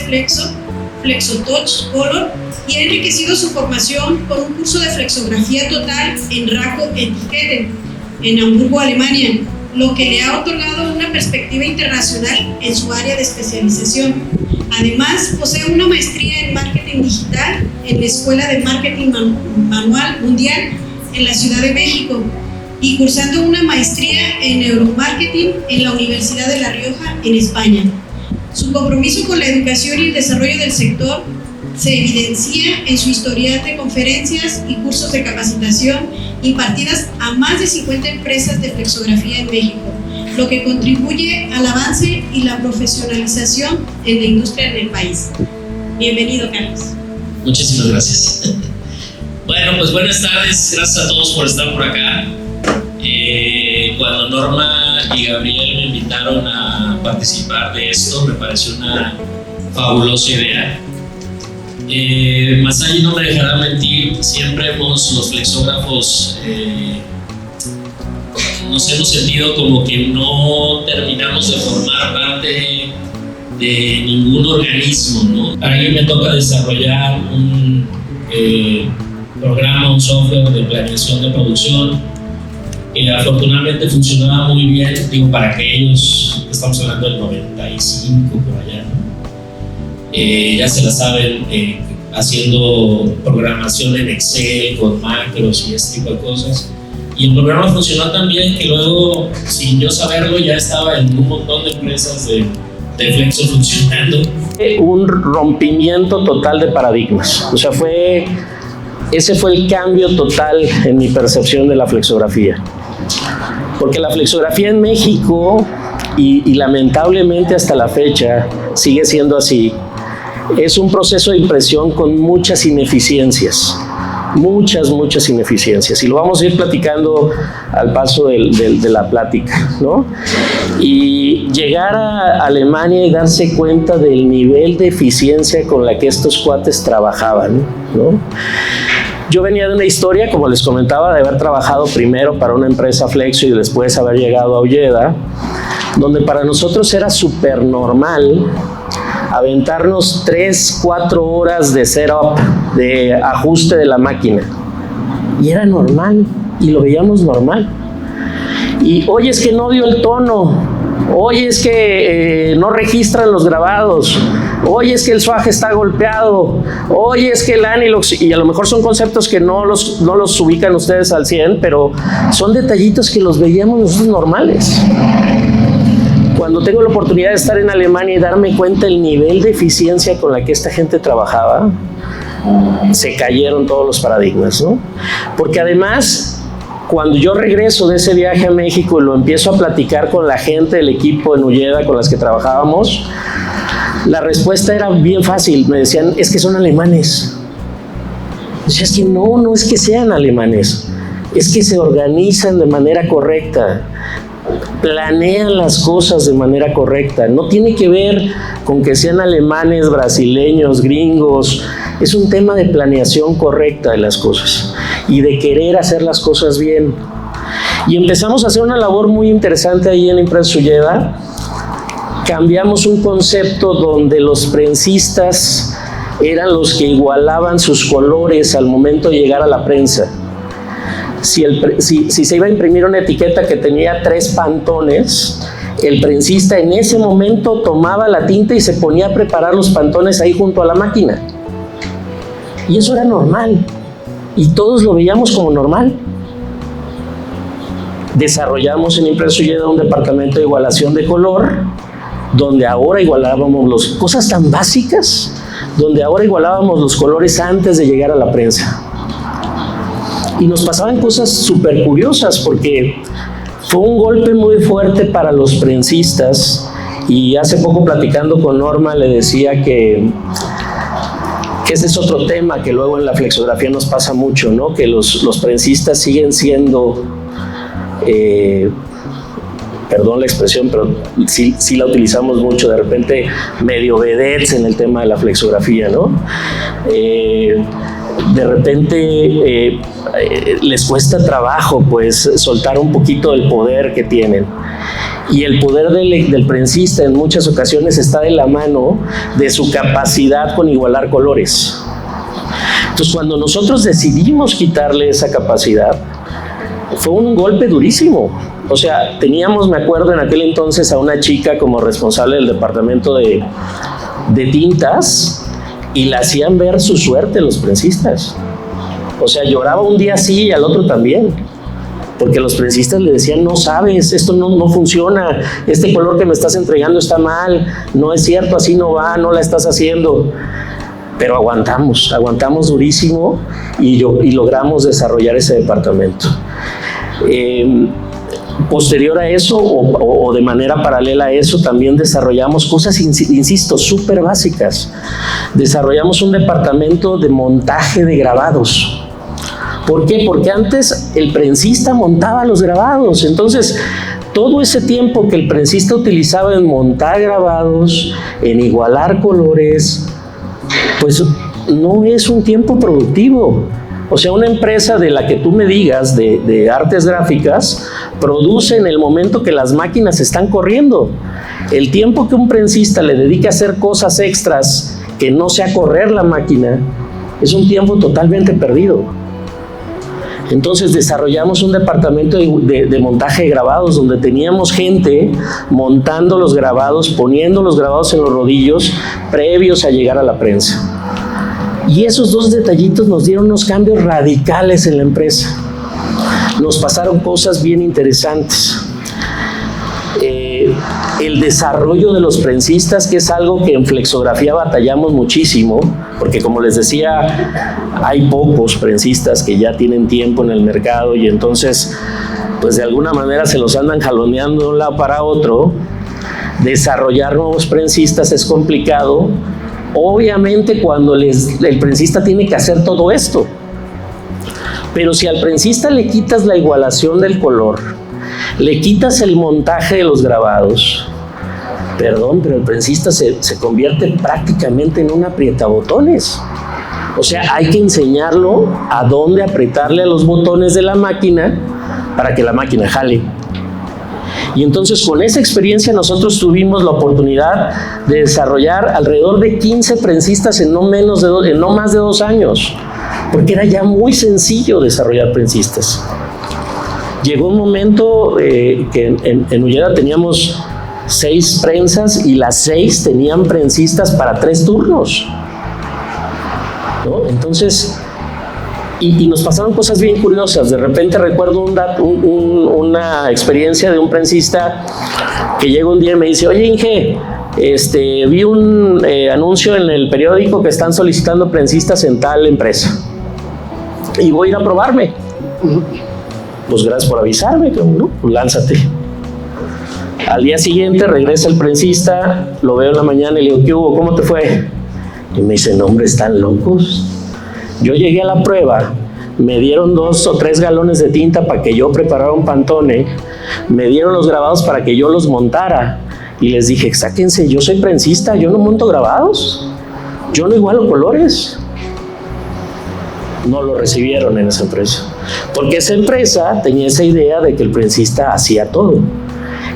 Flexo, FlexoTouch Color, y ha enriquecido su formación con un curso de flexografía total en Racco Etiquette, en Hamburgo, Alemania, lo que le ha otorgado una perspectiva internacional en su área de especialización. Además, posee una maestría en marketing digital en la Escuela de Marketing Manual Mundial en la Ciudad de México y cursando una maestría en neuromarketing en la Universidad de La Rioja, en España. Su compromiso con la educación y el desarrollo del sector se evidencia en su historial de conferencias y cursos de capacitación impartidas a más de 50 empresas de flexografía en México, lo que contribuye al avance y la profesionalización en la industria en el país. Bienvenido, Carlos. Muchísimas gracias. Bueno, pues buenas tardes, gracias a todos por estar por acá. Cuando Norma y Gabriel me invitaron a participar de esto, me pareció una fabulosa idea. Masai no me dejará mentir, siempre los flexógrafos nos hemos sentido como que no terminamos de formar parte de ningún organismo, ¿no? A mí me toca desarrollar un programa, un software de planeación de producción que afortunadamente funcionaba muy bien, digo, para aquellos, estamos hablando del 95 por allá, ¿no? Ya se la saben, haciendo programación en Excel con macros y este tipo de cosas. Y el programa funcionó tan bien que luego, sin yo saberlo, ya estaba en un montón de empresas de Flexo funcionando. Un rompimiento total de paradigmas. O sea, ese fue el cambio total en mi percepción de la flexografía. Porque la flexografía en México, y lamentablemente hasta la fecha sigue siendo así, es un proceso de impresión con muchas ineficiencias. Muchas ineficiencias, y lo vamos a ir platicando al paso de la plática, ¿no? Y llegar a Alemania y darse cuenta del nivel de eficiencia con la que estos cuates trabajaban, ¿no? Yo venía de una historia, como les comentaba, de haber trabajado primero para una empresa Flexo y después haber llegado a Ulleda, donde para nosotros era súper normal aventarnos 3-4 horas de setup, de ajuste de la máquina. Y era normal, y lo veíamos normal. Y oye, es que no dio el tono, oye, es que no registran los grabados, oye, es que el swag está golpeado, oye, es que el anilox, y a lo mejor son conceptos que no los ubican ustedes al 100, pero son detallitos que los veíamos nosotros normales. Cuando tengo la oportunidad de estar en Alemania y darme cuenta del nivel de eficiencia con la que esta gente trabajaba, se cayeron todos los paradigmas, ¿no? Porque además, cuando yo regreso de ese viaje a México y lo empiezo a platicar con la gente del equipo en Ulleda con las que trabajábamos, la respuesta era bien fácil. Me decían, es que son alemanes. O sea, es que no es que sean alemanes, es que se organizan de manera correcta, planean las cosas de manera correcta. No tiene que ver con que sean alemanes, brasileños, gringos. Es un tema de planeación correcta de las cosas y de querer hacer las cosas bien. Y empezamos a hacer una labor muy interesante ahí en la empresa Ulleda. Cambiamos un concepto donde los prensistas eran los que igualaban sus colores al momento de llegar a la prensa. Si se iba a imprimir una etiqueta que tenía 3 pantones, el prensista en ese momento tomaba la tinta y se ponía a preparar los pantones ahí junto a la máquina. Y eso era normal, y todos lo veíamos como normal. Desarrollamos en Impresa Ulleda un departamento de igualación de color, donde ahora igualábamos las cosas tan básicas, donde ahora igualábamos los colores antes de llegar a la prensa. Y nos pasaban cosas súper curiosas, porque fue un golpe muy fuerte para los prensistas. Y hace poco, platicando con Norma, le decía que ese es otro tema que luego en la flexografía nos pasa mucho, ¿no? Que los prensistas siguen siendo, perdón la expresión, pero sí la utilizamos mucho, de repente medio vedettes en el tema de la flexografía, ¿no? De repente les cuesta trabajo, pues, soltar un poquito del poder que tienen. Y el poder del prensista en muchas ocasiones está de la mano de su capacidad con igualar colores. Entonces, cuando nosotros decidimos quitarle esa capacidad, fue un golpe durísimo. O sea, teníamos, me acuerdo en aquel entonces, a una chica como responsable del departamento de tintas, y la hacían ver su suerte los prensistas. O sea, lloraba un día sí y al otro también, porque los prensistas le decían: no sabes, esto no funciona, este color que me estás entregando está mal, no es cierto, así no va, no la estás haciendo. Pero aguantamos durísimo y logramos desarrollar ese departamento. Posterior a eso, o de manera paralela a eso, también desarrollamos cosas, insisto, súper básicas. Desarrollamos un departamento de montaje de grabados. ¿Por qué? Porque antes el prensista montaba los grabados. Entonces, todo ese tiempo que el prensista utilizaba en montar grabados, en igualar colores, pues no es un tiempo productivo. O sea, una empresa de la que tú me digas, de artes gráficas, produce en el momento que las máquinas están corriendo. El tiempo que un prensista le dedica a hacer cosas extras que no sea correr la máquina, es un tiempo totalmente perdido. Entonces desarrollamos un departamento de montaje de grabados, donde teníamos gente montando los grabados, poniendo los grabados en los rodillos previos a llegar a la prensa. Y esos dos detallitos nos dieron unos cambios radicales en la empresa. Nos pasaron cosas bien interesantes. El desarrollo de los prensistas, que es algo que en flexografía batallamos muchísimo, porque como les decía, hay pocos prensistas que ya tienen tiempo en el mercado, y entonces pues de alguna manera se los andan jaloneando de un lado para otro. Desarrollar nuevos prensistas es complicado, obviamente, cuando el prensista tiene que hacer todo esto. Pero si al prensista le quitas la igualación del color, le quitas el montaje de los grabados, pero el prensista se convierte prácticamente en un aprietabotones. O sea, hay que enseñarlo a dónde apretarle a los botones de la máquina para que la máquina jale. Y entonces, con esa experiencia, nosotros tuvimos la oportunidad de desarrollar alrededor de 15 prensistas en no más de 2 años, porque era ya muy sencillo desarrollar prensistas. Llegó un momento que en Ullera teníamos 6 prensas y las 6 tenían prensistas para 3 turnos, ¿no? Entonces, y nos pasaron cosas bien curiosas. De repente recuerdo una experiencia de un prensista que llega un día y me dice: oye, Inge, vi un anuncio en el periódico que están solicitando prensistas en tal empresa y voy a ir a probarme. Pues gracias por avisarme, ¿no? Pues lánzate. Al día siguiente regresa el prensista, lo veo en la mañana y le digo: ¿qué hubo? ¿Cómo te fue? Y me dice: no, hombre, están locos. Yo llegué a la prueba, me dieron 2 o 3 galones de tinta para que yo preparara un pantone, me dieron los grabados para que yo los montara, y les dije: sáquense, yo soy prensista, yo no monto grabados, yo no igualo colores. No lo recibieron en esa empresa, porque esa empresa tenía esa idea de que el prensista hacía todo,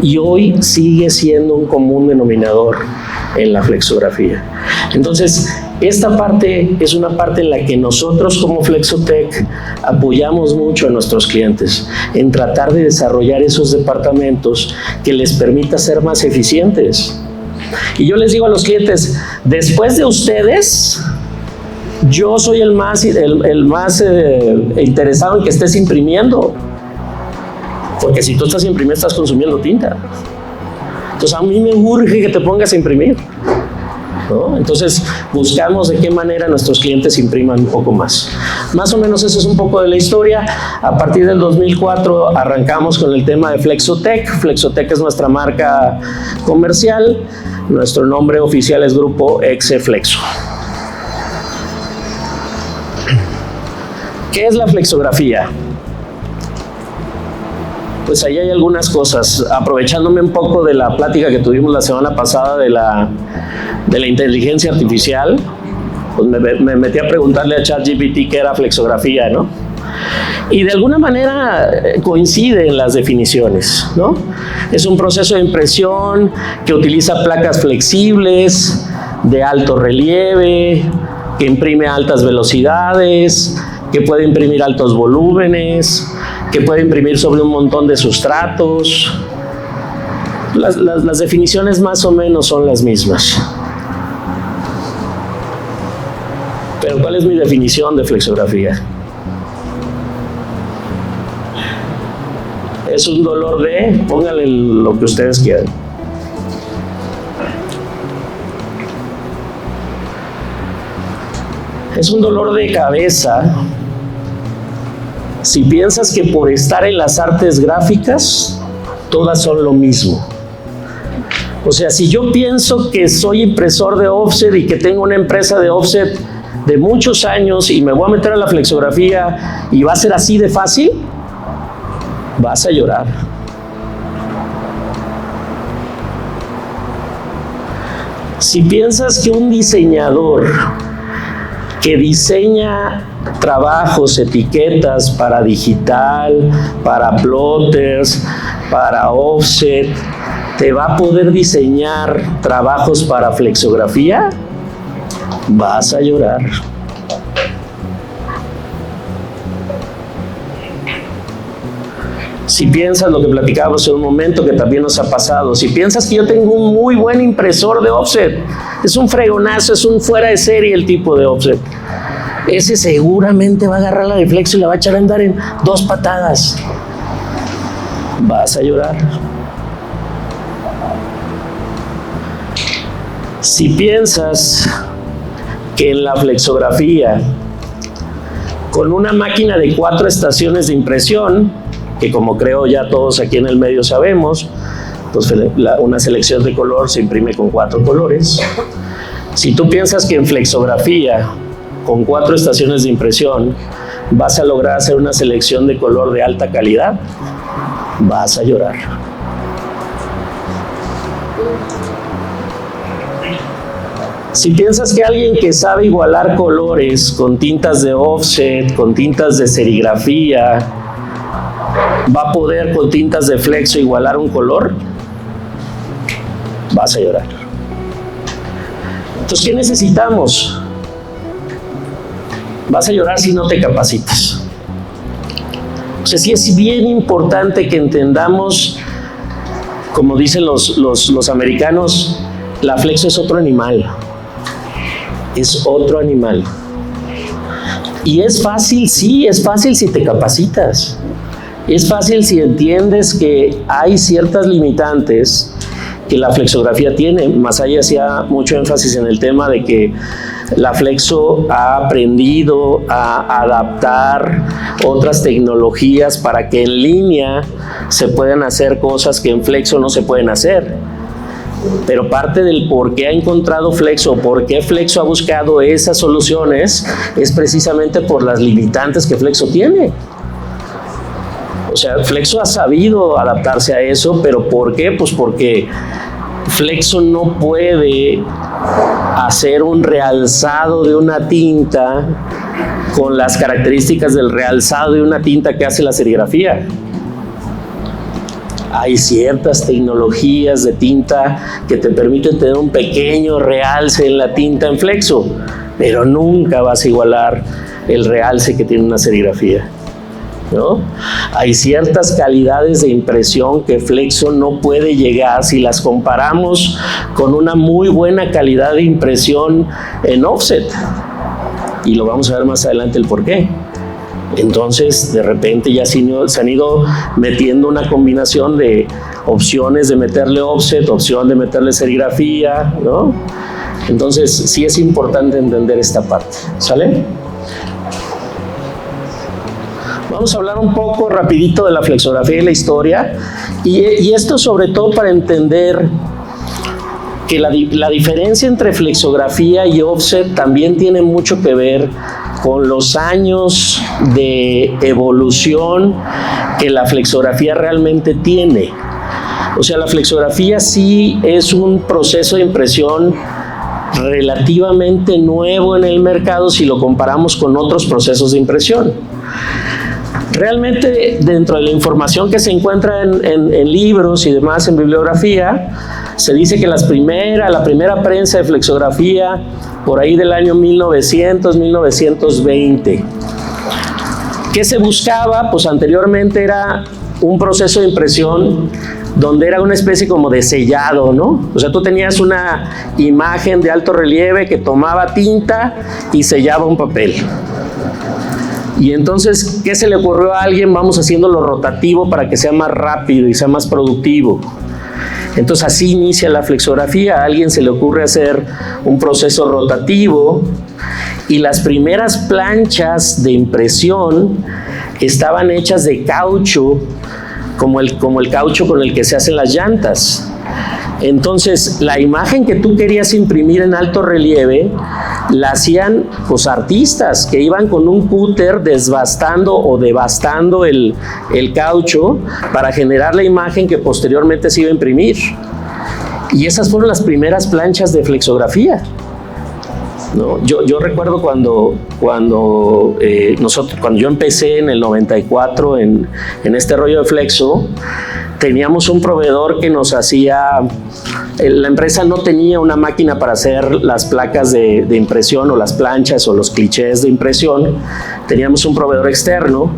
y hoy sigue siendo un común denominador en la flexografía. Entonces, esta parte es una parte en la que nosotros como Flexotec apoyamos mucho a nuestros clientes en tratar de desarrollar esos departamentos que les permita ser más eficientes. Y yo les digo a los clientes: después de ustedes, yo soy el más interesado en que estés imprimiendo, porque si tú estás imprimiendo, estás consumiendo tinta. Entonces a mí me urge que te pongas a imprimir, ¿no? Entonces buscamos de qué manera nuestros clientes impriman un poco más. Más o menos eso es un poco de la historia. A partir del 2004 arrancamos con el tema de Flexotec. Flexotec es nuestra marca comercial. Nuestro nombre oficial es Grupo Exe Flexo. ¿Qué es la flexografía? Pues ahí hay algunas cosas. Aprovechándome un poco de la plática que tuvimos la semana pasada de la inteligencia artificial, pues me metí a preguntarle a ChatGPT qué era flexografía, ¿no? Y de alguna manera coinciden las definiciones, ¿no? Es un proceso de impresión que utiliza placas flexibles, de alto relieve, que imprime a altas velocidades, que puede imprimir altos volúmenes, que puede imprimir sobre un montón de sustratos. Las definiciones más o menos son las mismas. Pero ¿cuál es mi definición de flexografía? Es un dolor de, pónganle lo que ustedes quieran. Es un dolor de cabeza si piensas que por estar en las artes gráficas, todas son lo mismo. O sea, si yo pienso que soy impresor de offset y que tengo una empresa de offset de muchos años y me voy a meter a la flexografía y va a ser así de fácil, vas a llorar. Si piensas que un diseñador que diseña trabajos, etiquetas para digital, para plotters, para offset, te va a poder diseñar trabajos para flexografía, vas a llorar. Si piensas lo que platicábamos en un momento que también nos ha pasado, si piensas que yo tengo un muy buen impresor de offset, es un fregonazo, es un fuera de serie el tipo de offset, ese seguramente va a agarrar la de flexo y la va a echar a andar en 2 patadas. Vas a llorar. Si piensas que en la flexografía, con una máquina de 4 estaciones de impresión, que como creo ya todos aquí en el medio sabemos, pues una selección de color se imprime con 4 colores. Si tú piensas que en flexografía, con 4 estaciones de impresión, vas a lograr hacer una selección de color de alta calidad, vas a llorar. Si piensas que alguien que sabe igualar colores con tintas de offset, con tintas de serigrafía, va a poder con tintas de flexo igualar un color, vas a llorar. Entonces, ¿qué necesitamos? Vas a llorar si no te capacitas. O sea, sí es bien importante que entendamos, como dicen los americanos, la flexo es otro animal. Es otro animal. Y es fácil, sí, es fácil si te capacitas. Es fácil si entiendes que hay ciertas limitantes que la flexografía tiene. Masaya hacía mucho énfasis en el tema de que la flexo ha aprendido a adaptar otras tecnologías para que en línea se puedan hacer cosas que en flexo no se pueden hacer. Pero parte del por qué ha encontrado flexo, por qué flexo ha buscado esas soluciones, es precisamente por las limitantes que flexo tiene. O sea, flexo ha sabido adaptarse a eso, pero ¿por qué? Pues porque flexo no puede hacer un realzado de una tinta con las características del realzado de una tinta que hace la serigrafía. Hay ciertas tecnologías de tinta que te permiten tener un pequeño realce en la tinta en flexo, pero nunca vas a igualar el realce que tiene una serigrafía, ¿no? Hay ciertas calidades de impresión que flexo no puede llegar si las comparamos con una muy buena calidad de impresión en offset, y lo vamos a ver más adelante el por qué. Entonces, de repente ya se han ido metiendo una combinación de opciones de meterle offset, opción de meterle serigrafía, ¿no? Entonces, sí es importante entender esta parte, ¿sale? Vamos a hablar un poco rapidito de la flexografía y la historia, y esto sobre todo para entender que la diferencia entre flexografía y offset también tiene mucho que ver con los años de evolución que la flexografía realmente tiene. O sea, la flexografía sí es un proceso de impresión relativamente nuevo en el mercado si lo comparamos con otros procesos de impresión. Realmente, dentro de la información que se encuentra en libros y demás, en bibliografía, se dice que la primera prensa de flexografía, por ahí del año 1900, 1920. ¿Qué se buscaba? Pues anteriormente era un proceso de impresión donde era una especie como de sellado, ¿no? O sea, tú tenías una imagen de alto relieve que tomaba tinta y sellaba un papel. Y entonces, ¿qué se le ocurrió a alguien? Vamos haciéndolo rotativo para que sea más rápido y sea más productivo. Entonces, así inicia la flexografía. A alguien se le ocurre hacer un proceso rotativo y las primeras planchas de impresión estaban hechas de caucho, como el caucho con el que se hacen las llantas. Entonces, la imagen que tú querías imprimir en alto relieve la hacían pues artistas que iban con un cúter desbastando o devastando el caucho para generar la imagen que posteriormente se iba a imprimir. Y esas fueron las primeras planchas de flexografía, ¿no? Yo recuerdo cuando yo empecé en el 94 en este rollo de flexo, teníamos un proveedor que nos hacía, la empresa no tenía una máquina para hacer las placas de impresión o las planchas o los clichés de impresión. Teníamos un proveedor externo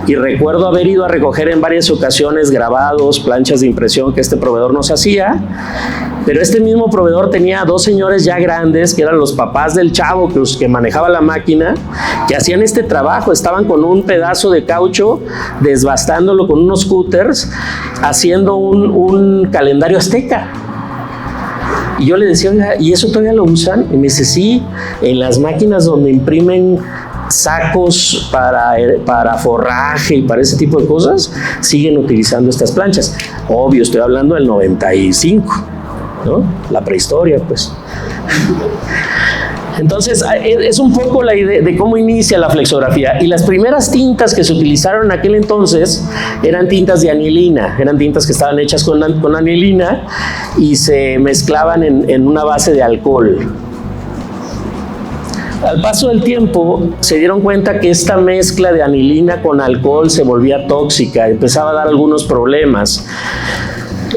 y recuerdo haber ido a recoger en varias ocasiones grabados, planchas de impresión que este proveedor nos hacía, pero este mismo proveedor tenía dos señores ya grandes que eran los papás del chavo que manejaba la máquina, que hacían este trabajo, estaban con un pedazo de caucho desbastándolo con unos cúters, haciendo un calendario azteca. Y yo le decía, oiga, ¿y eso todavía lo usan? Y me dice, sí, en las máquinas donde imprimen sacos para forraje y para ese tipo de cosas, siguen utilizando estas planchas. Obvio, estoy hablando del 95, ¿no? La prehistoria, pues. Entonces, es un poco la idea de cómo inicia la flexografía. Y las primeras tintas que se utilizaron en aquel entonces eran tintas de anilina. Eran tintas que estaban hechas con anilina y se mezclaban en una base de alcohol. Al paso del tiempo, se dieron cuenta que esta mezcla de anilina con alcohol se volvía tóxica, empezaba a dar algunos problemas.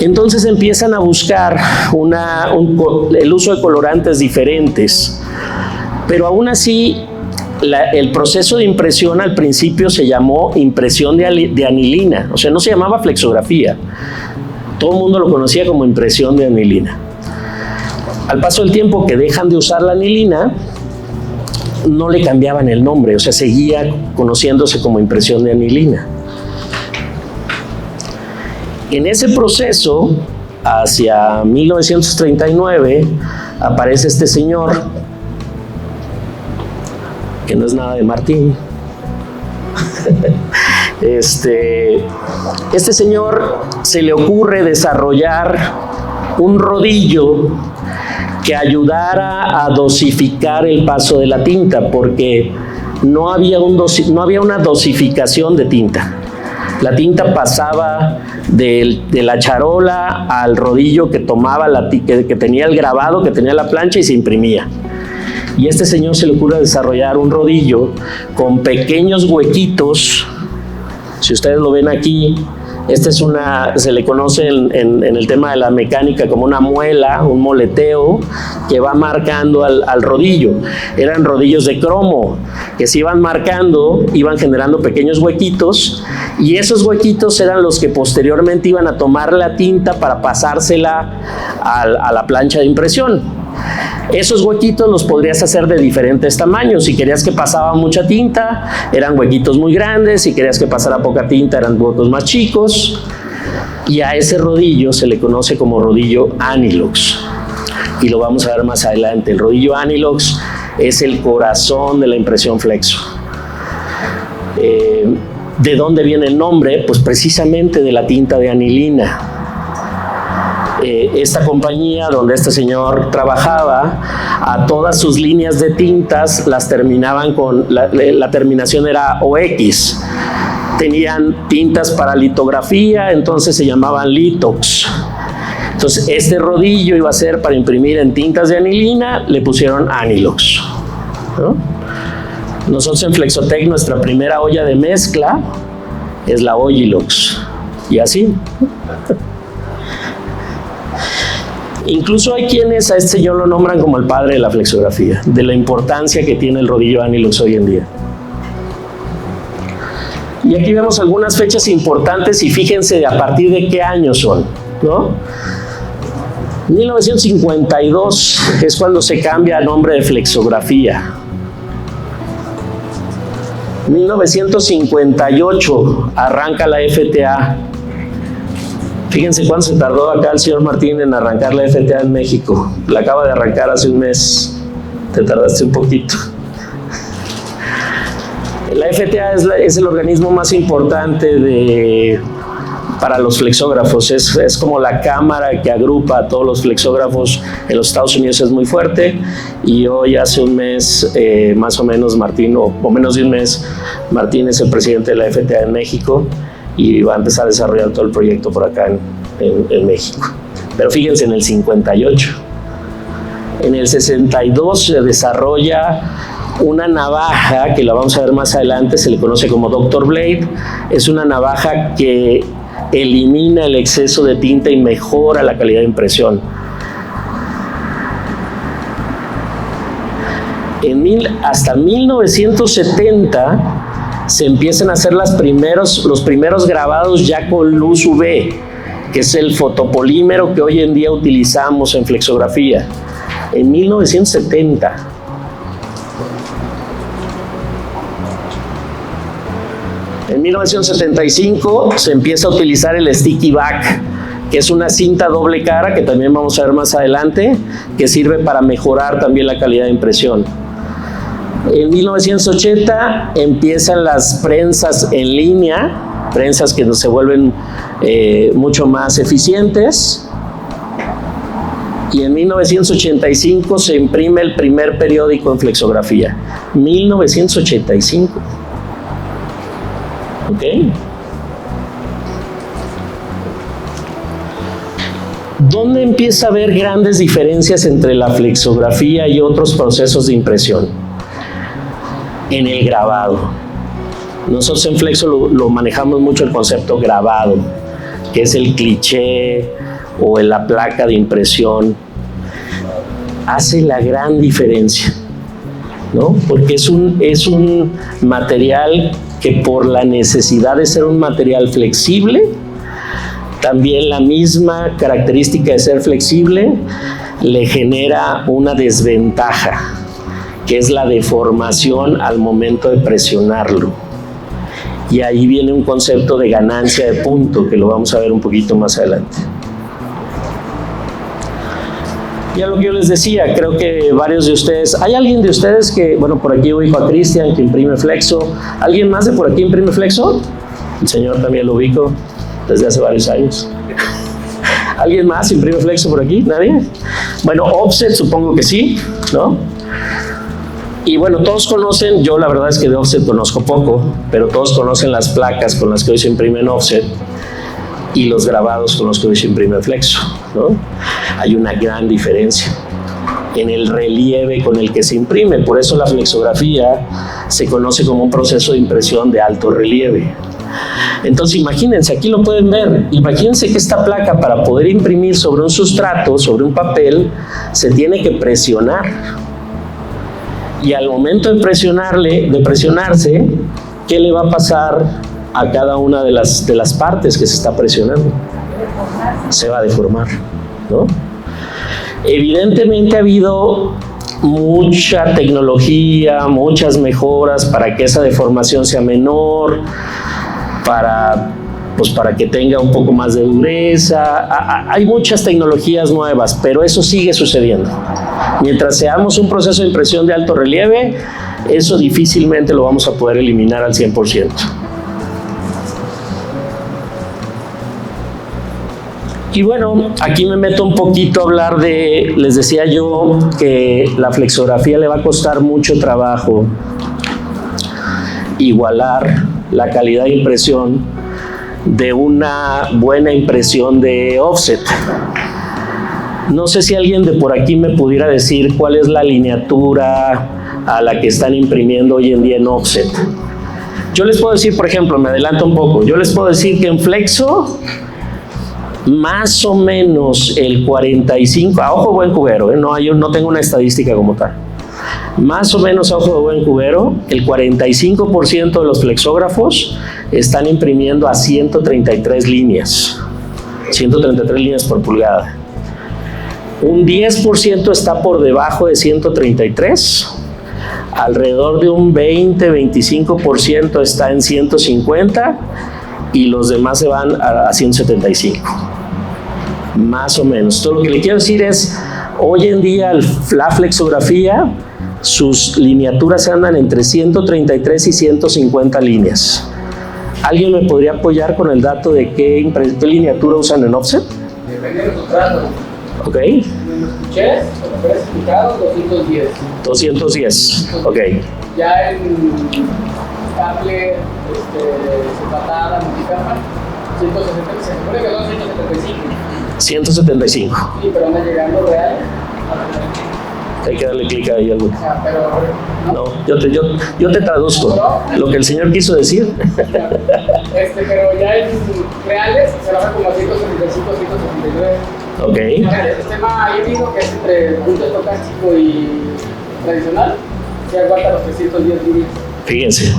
Entonces empiezan a buscar el uso de colorantes diferentes. Pero aún así, el proceso de impresión al principio se llamó impresión de anilina. O sea, no se llamaba flexografía. Todo el mundo lo conocía como impresión de anilina. Al paso del tiempo que dejan de usar la anilina, no le cambiaban el nombre. O sea, seguía conociéndose como impresión de anilina. En ese proceso, hacia 1939, aparece este señor, que no es nada de Martín. Este señor se le ocurre desarrollar un rodillo que ayudara a dosificar el paso de la tinta, porque no había una dosificación de tinta. La tinta pasaba de la charola al rodillo que tomaba que tenía el grabado, que tenía la plancha y se imprimía. Y este señor se le ocurre desarrollar un rodillo con pequeños huequitos. Si ustedes lo ven aquí, se le conoce en el tema de la mecánica como una muela, un moleteo que va marcando al rodillo. Eran rodillos de cromo que se iban marcando, iban generando pequeños huequitos, y esos huequitos eran los que posteriormente iban a tomar la tinta para pasársela a la plancha de impresión. Esos huequitos los podrías hacer de diferentes tamaños. Si querías que pasaba mucha tinta, eran huequitos muy grandes. Si querías que pasara poca tinta, eran huecos más chicos. Y a ese rodillo se le conoce como rodillo Anilox. Y lo vamos a ver más adelante. El rodillo Anilox es el corazón de la impresión flexo. ¿De dónde viene el nombre? Pues precisamente de la tinta de anilina. Esta compañía donde este señor trabajaba, a todas sus líneas de tintas las terminaban con, la terminación era OX. Tenían tintas para litografía, entonces se llamaban Litox. Entonces este rodillo iba a ser para imprimir en tintas de anilina, le pusieron Anilox, ¿no? Nosotros en Flexotec, nuestra primera olla de mezcla es la Ogilox, y así. Incluso hay quienes a este señor lo nombran como el padre de la flexografía, de la importancia que tiene el rodillo Anilox hoy en día. Y aquí vemos algunas fechas importantes y fíjense a partir de qué años son, ¿no? 1952 es cuando se cambia el nombre de flexografía. 1958 arranca la FTA. Fíjense cuánto se tardó acá el señor Martín en arrancar la FTA en México. La acaba de arrancar hace un mes. Te tardaste un poquito. La FTA es el organismo más importante para los flexógrafos. Es como la cámara que agrupa a todos los flexógrafos en los Estados Unidos, es muy fuerte. Y hoy hace un mes, más o menos, Martín, o menos de un mes, Martín es el presidente de la FTA en México y va a empezar a desarrollar todo el proyecto por acá en México. Pero fíjense, en el 58. En el 62 se desarrolla una navaja que la vamos a ver más adelante, se le conoce como Dr. Blade. Es una navaja que elimina el exceso de tinta y mejora la calidad de impresión. Hasta 1970 se empiezan a hacer los primeros grabados ya con luz UV, que es el fotopolímero que hoy en día utilizamos en flexografía. En 1970. En 1975 se empieza a utilizar el sticky back, que es una cinta doble cara que también vamos a ver más adelante, que sirve para mejorar también la calidad de impresión. En 1980 empiezan las prensas en línea, prensas que se vuelven mucho más eficientes. Y en 1985 se imprime el primer periódico en flexografía. 1985. ¿Ok? ¿Dónde empieza a haber grandes diferencias entre la flexografía y otros procesos de impresión? En el grabado. Nosotros en Flexo lo manejamos mucho el concepto grabado, que es el cliché o en la placa de impresión. Hace la gran diferencia, ¿no? Porque es un material que, por la necesidad de ser un material flexible, también la misma característica de ser flexible le genera una desventaja, que es la deformación al momento de presionarlo. Y ahí viene un concepto de ganancia de punto, que lo vamos a ver un poquito más adelante. Ya lo que yo les decía, creo que varios de ustedes, ¿hay alguien de ustedes que, bueno, por aquí ubico a Cristian, que imprime Flexo? ¿Alguien más de por aquí imprime Flexo? El señor también lo ubico desde hace varios años. ¿Alguien más imprime Flexo por aquí? ¿Nadie? Bueno, offset supongo que sí, ¿no? Y bueno, todos conocen, yo la verdad es que de offset conozco poco, pero todos conocen las placas con las que hoy se imprimen offset y los grabados con los que hoy se imprime Flexo, ¿no? Hay una gran diferencia en el relieve con el que se imprime. Por eso la flexografía se conoce como un proceso de impresión de alto relieve. Entonces imagínense, aquí lo pueden ver, imagínense que esta placa, para poder imprimir sobre un sustrato, sobre un papel, se tiene que presionar. Y al momento de presionarse, ¿qué le va a pasar a cada una de las partes que se está presionando? Se va a deformar, ¿no? Evidentemente ha habido mucha tecnología, muchas mejoras para que esa deformación sea menor, para que tenga un poco más de dureza. Hay muchas tecnologías nuevas, pero eso sigue sucediendo. Mientras seamos un proceso de impresión de alto relieve, eso difícilmente lo vamos a poder eliminar al 100%. Y bueno, aquí me meto un poquito a hablar les decía yo que la flexografía le va a costar mucho trabajo igualar la calidad de impresión de una buena impresión de offset. No sé si alguien de por aquí me pudiera decir cuál es la lineatura a la que están imprimiendo hoy en día en offset. Yo les puedo decir, por ejemplo, me adelanto un poco, yo les puedo decir que en flexo, más o menos el 45, a ojo de buen cubero, yo no tengo una estadística como tal, más o menos a ojo de buen cubero, el 45% de los flexógrafos están imprimiendo a 133 líneas por pulgada. Un 10% está por debajo de 133, alrededor de un 20-25% está en 150 y los demás se van a 175, más o menos. Todo lo que le quiero decir es, hoy en día la flexografía, sus lineaturas andan entre 133 y 150 líneas. ¿Alguien me podría apoyar con el dato de qué lineatura usan en offset? Depende de los contratos. Ok. En los cuchés, cuando fuera explicado, 210. 210, ok. Ya en cable, patada, multicapa, 160, se supone que son 175. 175. Sí, pero andan llegando reales. Hay que darle clic ahí algo. Pero no, yo te traduzco lo que el señor quiso decir. Pero ya en reales se baja como a 175, 179. Ok. El sistema híbrido, que es entre punto estocástico y tradicional, se aguanta los 310 líneas. Fíjense,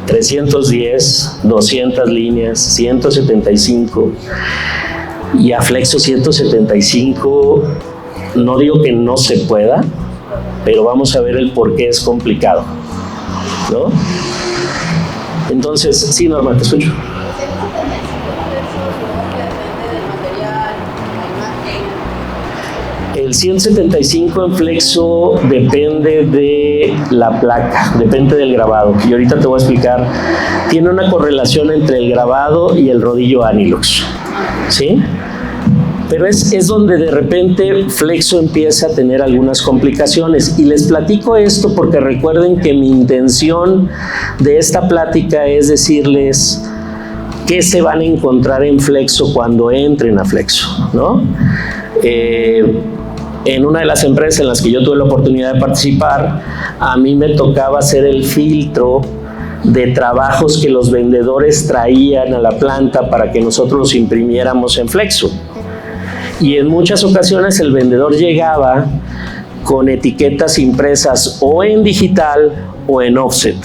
310, 200 líneas, 175 y a flexo 175. No digo que no se pueda, pero vamos a ver el por qué es complicado, ¿no? Entonces, sí, Norma, te escucho. El 175 en flexo depende de la placa, depende del grabado. Y ahorita te voy a explicar. Tiene una correlación entre el grabado y el rodillo Anilux, ¿sí? Pero es donde de repente flexo empieza a tener algunas complicaciones. Y les platico esto porque recuerden que mi intención de esta plática es decirles qué se van a encontrar en flexo cuando entren a flexo, ¿no? En una de las empresas en las que yo tuve la oportunidad de participar, a mí me tocaba hacer el filtro de trabajos que los vendedores traían a la planta para que nosotros los imprimiéramos en flexo. Y en muchas ocasiones el vendedor llegaba con etiquetas impresas o en digital o en offset.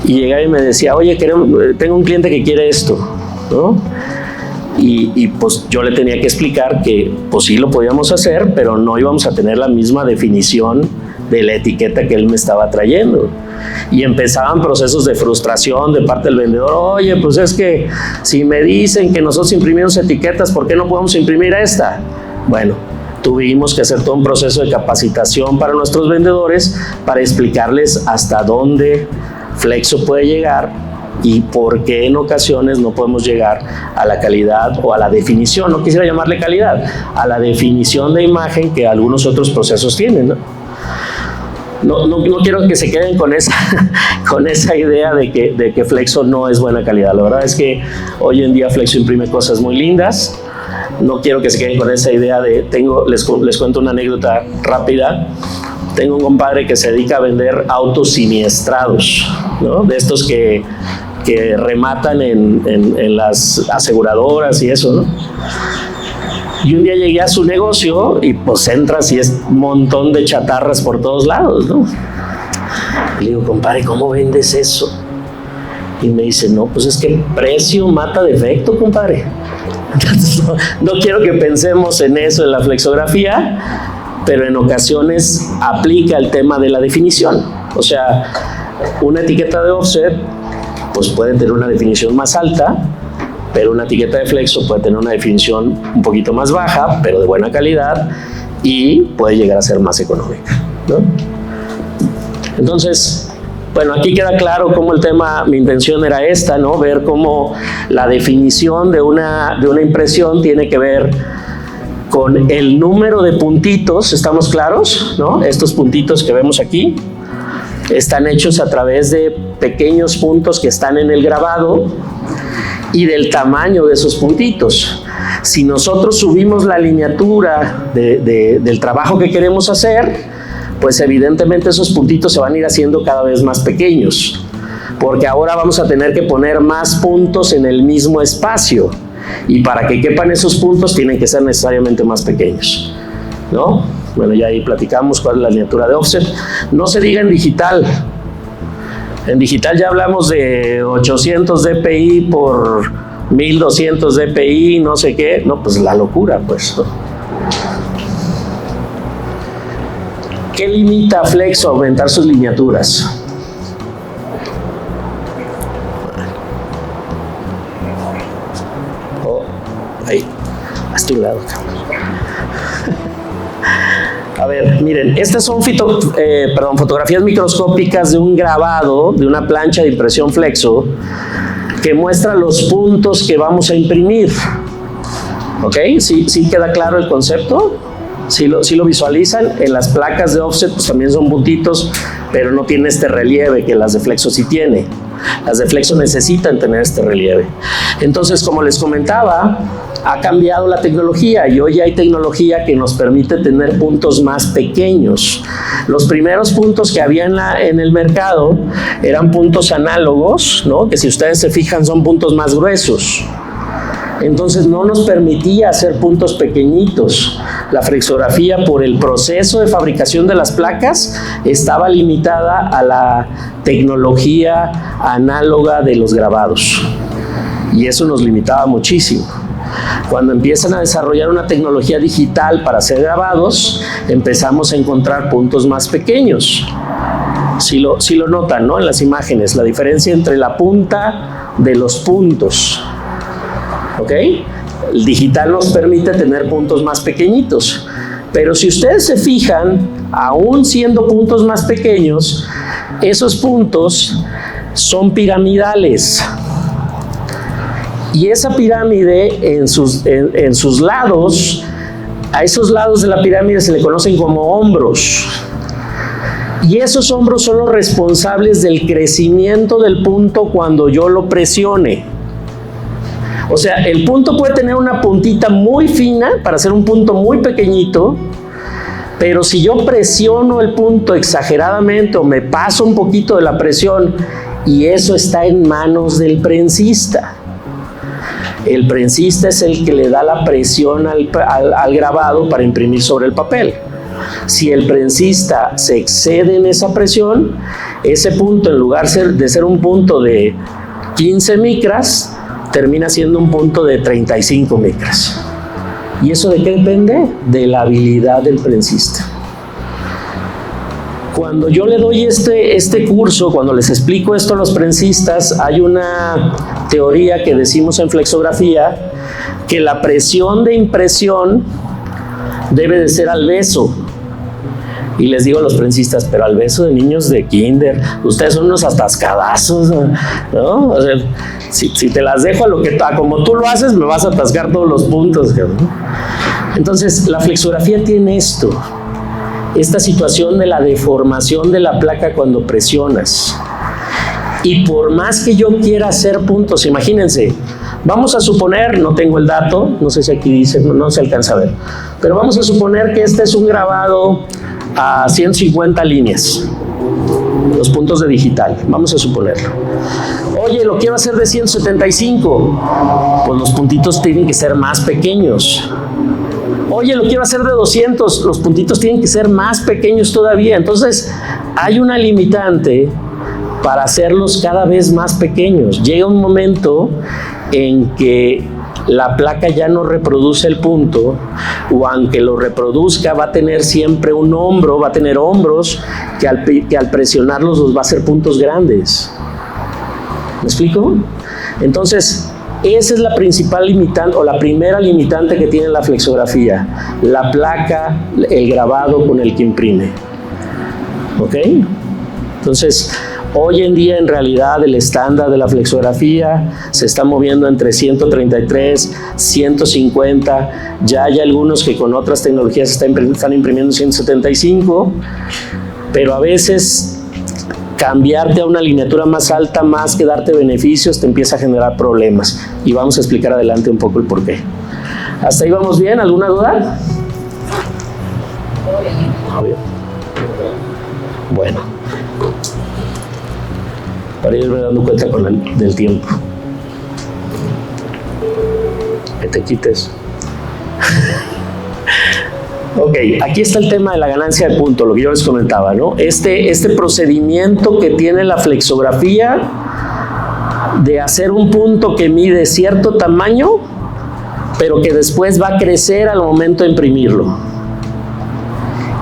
Y llegaba y me decía, oye, tengo un cliente que quiere esto, ¿no? Y pues yo le tenía que explicar que pues sí lo podíamos hacer, pero no íbamos a tener la misma definición de la etiqueta que él me estaba trayendo. Y empezaban procesos de frustración de parte del vendedor. Oye, pues es que si me dicen que nosotros imprimimos etiquetas, ¿por qué no podemos imprimir esta? Bueno, tuvimos que hacer todo un proceso de capacitación para nuestros vendedores para explicarles hasta dónde flexo puede llegar y por qué en ocasiones no podemos llegar a la calidad o a la definición, no quisiera llamarle calidad, a la definición de imagen que algunos otros procesos tienen, ¿no? No quiero que se queden con esa idea de que flexo no es buena calidad. La verdad es que hoy en día flexo imprime cosas muy lindas. No quiero que se queden con esa idea les cuento una anécdota rápida. Tengo un compadre que se dedica a vender autos siniestrados, ¿no? De estos que rematan en las aseguradoras y eso, ¿no? Y un día llegué a su negocio y pues entras y es un montón de chatarras por todos lados, ¿no? Y le digo, compadre, ¿cómo vendes eso? Y me dice, no, pues es que precio mata defecto, compadre. Entonces, no quiero que pensemos en eso en la flexografía, pero en ocasiones aplica el tema de la definición. O sea, una etiqueta de offset pues puede tener una definición más alta, pero una etiqueta de flexo puede tener una definición un poquito más baja, pero de buena calidad, y puede llegar a ser más económica, ¿no? Entonces, bueno, aquí queda claro cómo el tema, mi intención era esta, ¿no? Ver cómo la definición de una impresión tiene que ver con el número de puntitos, ¿estamos claros? ¿No? Estos puntitos que vemos aquí están hechos a través de pequeños puntos que están en el grabado y del tamaño de esos puntitos. Si nosotros subimos la lineatura del trabajo que queremos hacer, pues evidentemente esos puntitos se van a ir haciendo cada vez más pequeños. porque ahora vamos a tener que poner más puntos en el mismo espacio, y para que quepan esos puntos tienen que ser necesariamente más pequeños, ¿no? Bueno, ya ahí platicamos cuál es la lineatura de offset. No se diga en digital. En digital ya hablamos de 800 dpi por 1200 dpi, no sé qué. No, pues la locura, pues, ¿no? ¿Qué limita a Flexo a aumentar sus lineaturas? Oh, ahí, a este lado. A ver, miren, estas son fotografías microscópicas de un grabado de una plancha de impresión Flexo que muestra los puntos que vamos a imprimir. ¿Ok? ¿Sí queda claro el concepto? ¿Sí lo visualizan? En las placas de offset pues también son puntitos, pero no tiene este relieve que las de Flexo sí tiene. Las de Flexo necesitan tener este relieve. Entonces, como les comentaba, ha cambiado la tecnología y hoy hay tecnología que nos permite tener puntos más pequeños. Los primeros puntos que había en el mercado eran puntos análogos, ¿no? Que si ustedes se fijan son puntos más gruesos. Entonces no nos permitía hacer puntos pequeñitos. La flexografía, por el proceso de fabricación de las placas, estaba limitada a la tecnología análoga de los grabados. Y eso nos limitaba muchísimo. Cuando empiezan a desarrollar una tecnología digital para hacer grabados, empezamos a encontrar puntos más pequeños. Si lo notan, ¿no? En las imágenes, la diferencia entre la punta de los puntos. ¿Ok? El digital nos permite tener puntos más pequeñitos. Pero si ustedes se fijan, aún siendo puntos más pequeños, esos puntos son piramidales. Y esa pirámide en sus lados, a esos lados de la pirámide se le conocen como hombros. Y esos hombros son los responsables del crecimiento del punto cuando yo lo presione. O sea, el punto puede tener una puntita muy fina para hacer un punto muy pequeñito, pero si yo presiono el punto exageradamente o me paso un poquito de la presión, y eso está en manos del prensista. El prensista es el que le da la presión al grabado para imprimir sobre el papel. Si el prensista se excede en esa presión, ese punto, en lugar de ser un punto de 15 micras, termina siendo un punto de 35 micras. ¿Y eso de qué depende? De la habilidad del prensista. Cuando yo le doy este curso, cuando les explico esto a los prensistas, hay una teoría que decimos en flexografía, que la presión de impresión debe de ser al beso. Y les digo a los prensistas, pero al beso de niños de kinder, ustedes son unos atascadazos, ¿no? O sea, si te las dejo a como tú lo haces, me vas a atascar todos los puntos, ¿no? Entonces, la flexografía tiene esta situación de la deformación de la placa cuando presionas. Y por más que yo quiera hacer puntos, imagínense, vamos a suponer, no tengo el dato, no sé si aquí dice, no se alcanza a ver, pero vamos a suponer que este es un grabado a 150 líneas, los puntos de digital, vamos a suponerlo. Oye, lo quiero hacer de 175, pues los puntitos tienen que ser más pequeños. Oye, lo quiero hacer de 200, los puntitos tienen que ser más pequeños todavía. Entonces, hay una limitante para hacerlos cada vez más pequeños. Llega un momento en que la placa ya no reproduce el punto, o aunque lo reproduzca, va a tener siempre un hombro, va a tener hombros que al presionarlos los va a hacer puntos grandes. ¿Me explico? Entonces, esa es la principal limitante, o la primera limitante que tiene la flexografía, la placa, el grabado con el que imprime. ¿Ok? Entonces, hoy en día en realidad el estándar de la flexografía se está moviendo entre 133, 150, ya hay algunos que con otras tecnologías están imprimiendo 175, pero a veces cambiarte a una lineatura más alta, más que darte beneficios, te empieza a generar problemas. Y vamos a explicar adelante un poco el porqué. ¿Hasta ahí vamos bien? ¿Alguna duda? Obvio. Bueno. para irme dando cuenta del tiempo. Que te quites. Ok, aquí está el tema de la ganancia de punto, lo que yo les comentaba, ¿no? Este procedimiento que tiene la flexografía de hacer un punto que mide cierto tamaño, pero que después va a crecer al momento de imprimirlo.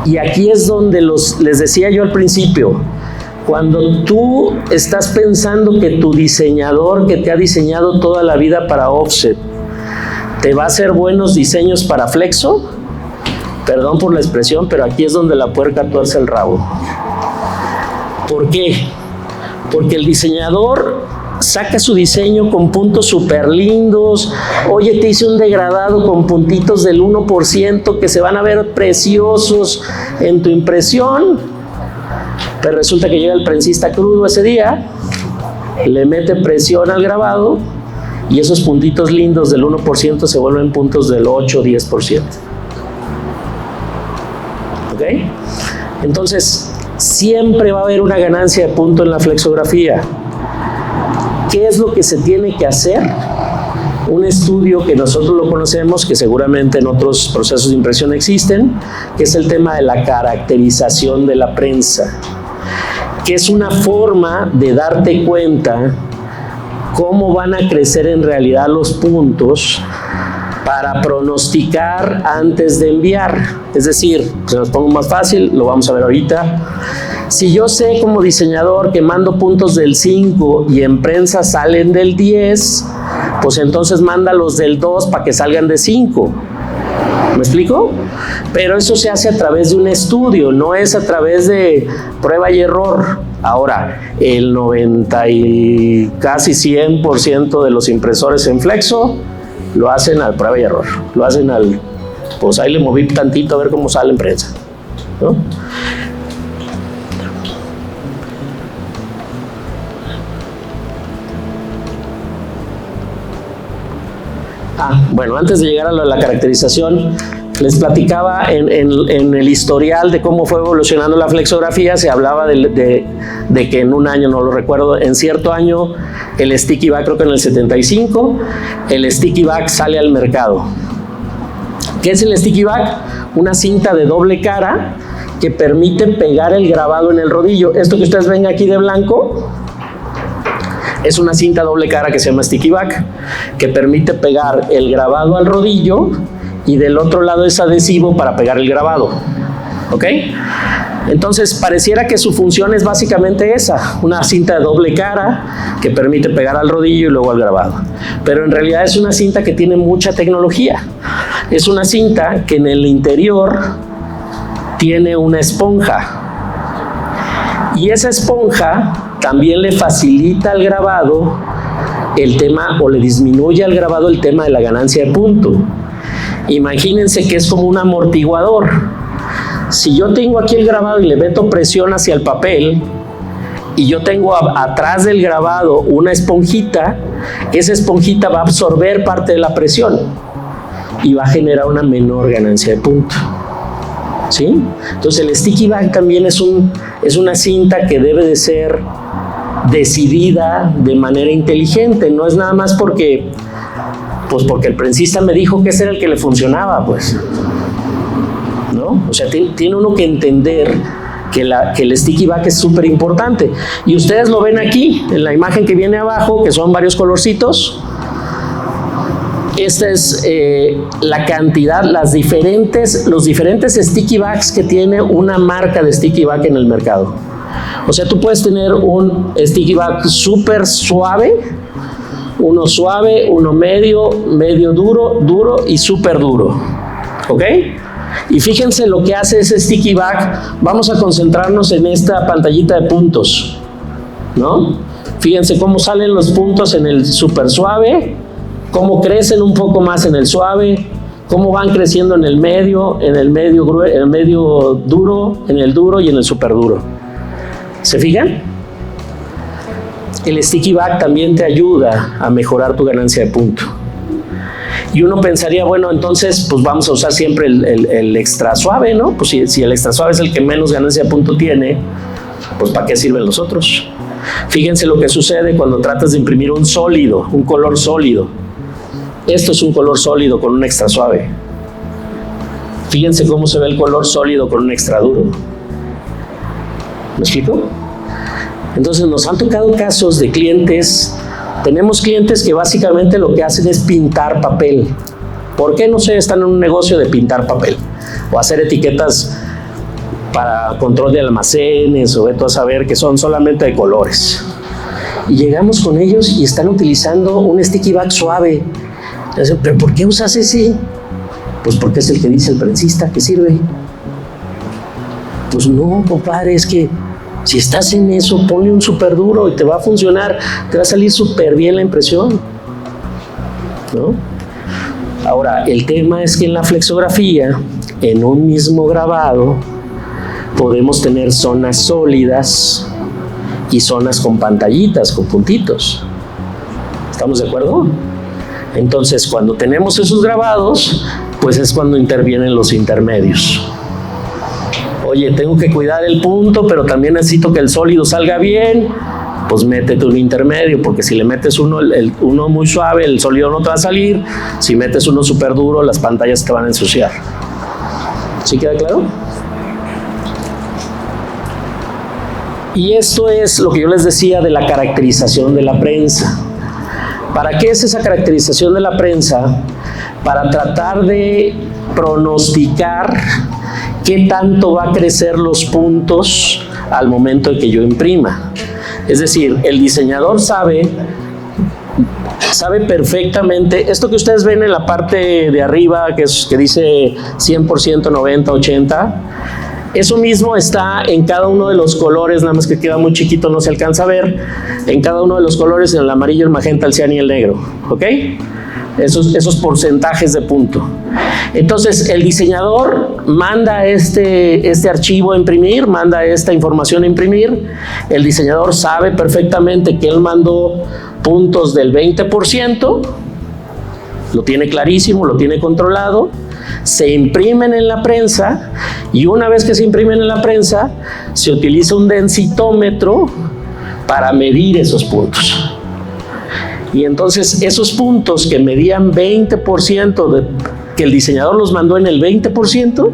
Y aquí es donde les decía yo al principio, cuando tú estás pensando que tu diseñador que te ha diseñado toda la vida para offset te va a hacer buenos diseños para flexo, perdón por la expresión, pero aquí es donde la puerca tuerce el rabo. ¿Por qué? Porque el diseñador saca su diseño con puntos súper lindos. Oye, te hice un degradado con puntitos del 1% que se van a ver preciosos en tu impresión. Pero resulta que llega el prensista crudo ese día, le mete presión al grabado y esos puntitos lindos del 1% se vuelven puntos del 8 o 10%. ¿Ok? Entonces, siempre va a haber una ganancia de punto en la flexografía. ¿Qué es lo que se tiene que hacer? Un estudio que nosotros lo conocemos, que seguramente en otros procesos de impresión existen, que es el tema de la caracterización de la prensa, que es una forma de darte cuenta cómo van a crecer en realidad los puntos para pronosticar antes de enviar. Es decir, se los pongo más fácil, lo vamos a ver ahorita. Si yo sé como diseñador que mando puntos del 5 y en prensa salen del 10, pues entonces mándalos del 2 para que salgan de 5. ¿Me explico? Pero eso se hace a través de un estudio, no es a través de prueba y error. Ahora, el 90 y casi 100% de los impresores en flexo lo hacen al prueba y error. Lo hacen pues ahí le moví tantito a ver cómo sale en prensa, ¿no? Bueno, antes de llegar a la caracterización, les platicaba en el historial de cómo fue evolucionando la flexografía. Se hablaba de que en un año, no lo recuerdo, en cierto año el sticky back, creo que en el 75, el sticky back sale al mercado. ¿Qué es el sticky back? Una cinta de doble cara que permite pegar el grabado en el rodillo. Esto que ustedes ven aquí de blanco es una cinta doble cara que se llama sticky back, que permite pegar el grabado al rodillo y del otro lado es adhesivo para pegar el grabado. ¿Ok? Entonces pareciera que su función es básicamente esa, una cinta de doble cara que permite pegar al rodillo y luego al grabado. Pero en realidad es una cinta que tiene mucha tecnología. Es una cinta que en el interior tiene una esponja. Y esa esponja también le facilita al grabado el tema, o le disminuye al grabado el tema de la ganancia de punto. Imagínense que es como un amortiguador. Si yo tengo aquí el grabado y le meto presión hacia el papel, y yo tengo atrás del grabado una esponjita, esa esponjita va a absorber parte de la presión y va a generar una menor ganancia de punto. ¿Sí? Entonces el sticky back también es una cinta que debe de ser decidida de manera inteligente. No es nada más porque el prensista me dijo que ese era el que le funcionaba, pues, ¿no? O sea, tiene uno que entender que el sticky back es súper importante. Y ustedes lo ven aquí, en la imagen que viene abajo, que son varios colorcitos. Esta es la cantidad, los diferentes sticky backs que tiene una marca de sticky back en el mercado. O sea, tú puedes tener un sticky back súper suave, uno medio duro y súper duro. ¿Ok? Y fíjense lo que hace ese sticky back. Vamos a concentrarnos en esta pantallita de puntos, ¿no? Fíjense cómo salen los puntos en el súper suave, cómo crecen un poco más en el suave, cómo van creciendo en el medio duro, en el duro y en el súper duro. ¿Se fijan? El sticky back también te ayuda a mejorar tu ganancia de punto. Y uno pensaría, bueno, entonces pues vamos a usar siempre el extra suave, ¿no? Pues si el extra suave es el que menos ganancia de punto tiene, pues ¿para qué sirven los otros? Fíjense lo que sucede cuando tratas de imprimir un sólido, un color sólido. Esto es un color sólido con un extra suave. Fíjense cómo se ve el color sólido con un extra duro. ¿Me explico? Entonces nos han tocado casos de clientes. Tenemos clientes que básicamente lo que hacen es pintar papel. ¿Por qué? No sé, están en un negocio de pintar papel o hacer etiquetas para control de almacenes o veto a saber, que son solamente de colores. Y llegamos con ellos y están utilizando un sticky back suave. Dicen, ¿pero por qué usas ese? Pues porque es el que dice el prensista que sirve. Pues no, compadre, es que si estás en eso, ponle un súper duro y te va a funcionar, te va a salir súper bien la impresión, ¿no? Ahora, el tema es que en la flexografía, en un mismo grabado, podemos tener zonas sólidas y zonas con pantallitas, con puntitos. ¿Estamos de acuerdo? Entonces, cuando tenemos esos grabados, pues es cuando intervienen los intermedios. Oye, tengo que cuidar el punto, pero también necesito que el sólido salga bien. Pues métete un intermedio, porque si le metes uno muy suave, el sólido no te va a salir. Si metes uno súper duro, las pantallas te van a ensuciar. ¿Sí queda claro? Y esto es lo que yo les decía de la caracterización de la prensa. ¿Para qué es esa caracterización de la prensa? Para tratar de pronosticar qué tanto va a crecer los puntos al momento de que yo imprima. Es decir, el diseñador sabe perfectamente, esto que ustedes ven en la parte de arriba, que dice 100%, 90, 80, eso mismo está en cada uno de los colores, nada más que queda muy chiquito, no se alcanza a ver, en cada uno de los colores, en el amarillo, el magenta, el cian y el negro, ¿ok? Esos porcentajes de punto. Entonces, el diseñador manda este archivo a imprimir, manda esta información a imprimir. El diseñador sabe perfectamente que él mandó puntos del 20%, lo tiene clarísimo, lo tiene controlado. Se imprimen en la prensa y una vez que se imprimen en la prensa, se utiliza un densitómetro para medir esos puntos. Y entonces esos puntos que medían 20%, que el diseñador los mandó en el 20%,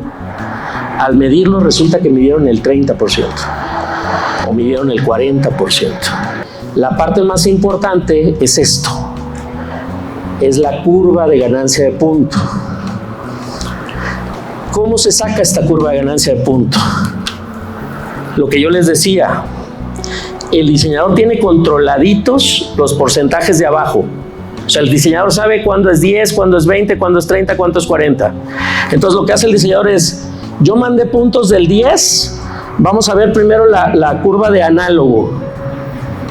al medirlos resulta que midieron el 30% o midieron el 40%. La parte más importante es esto, es la curva de ganancia de punto. ¿Cómo se saca esta curva de ganancia de punto? Lo que yo les decía, el diseñador tiene controladitos los porcentajes de abajo. O sea, el diseñador sabe cuándo es 10, cuándo es 20, cuándo es 30, cuándo es 40. Entonces lo que hace el diseñador es, yo mandé puntos del 10, vamos a ver primero la curva de análogo,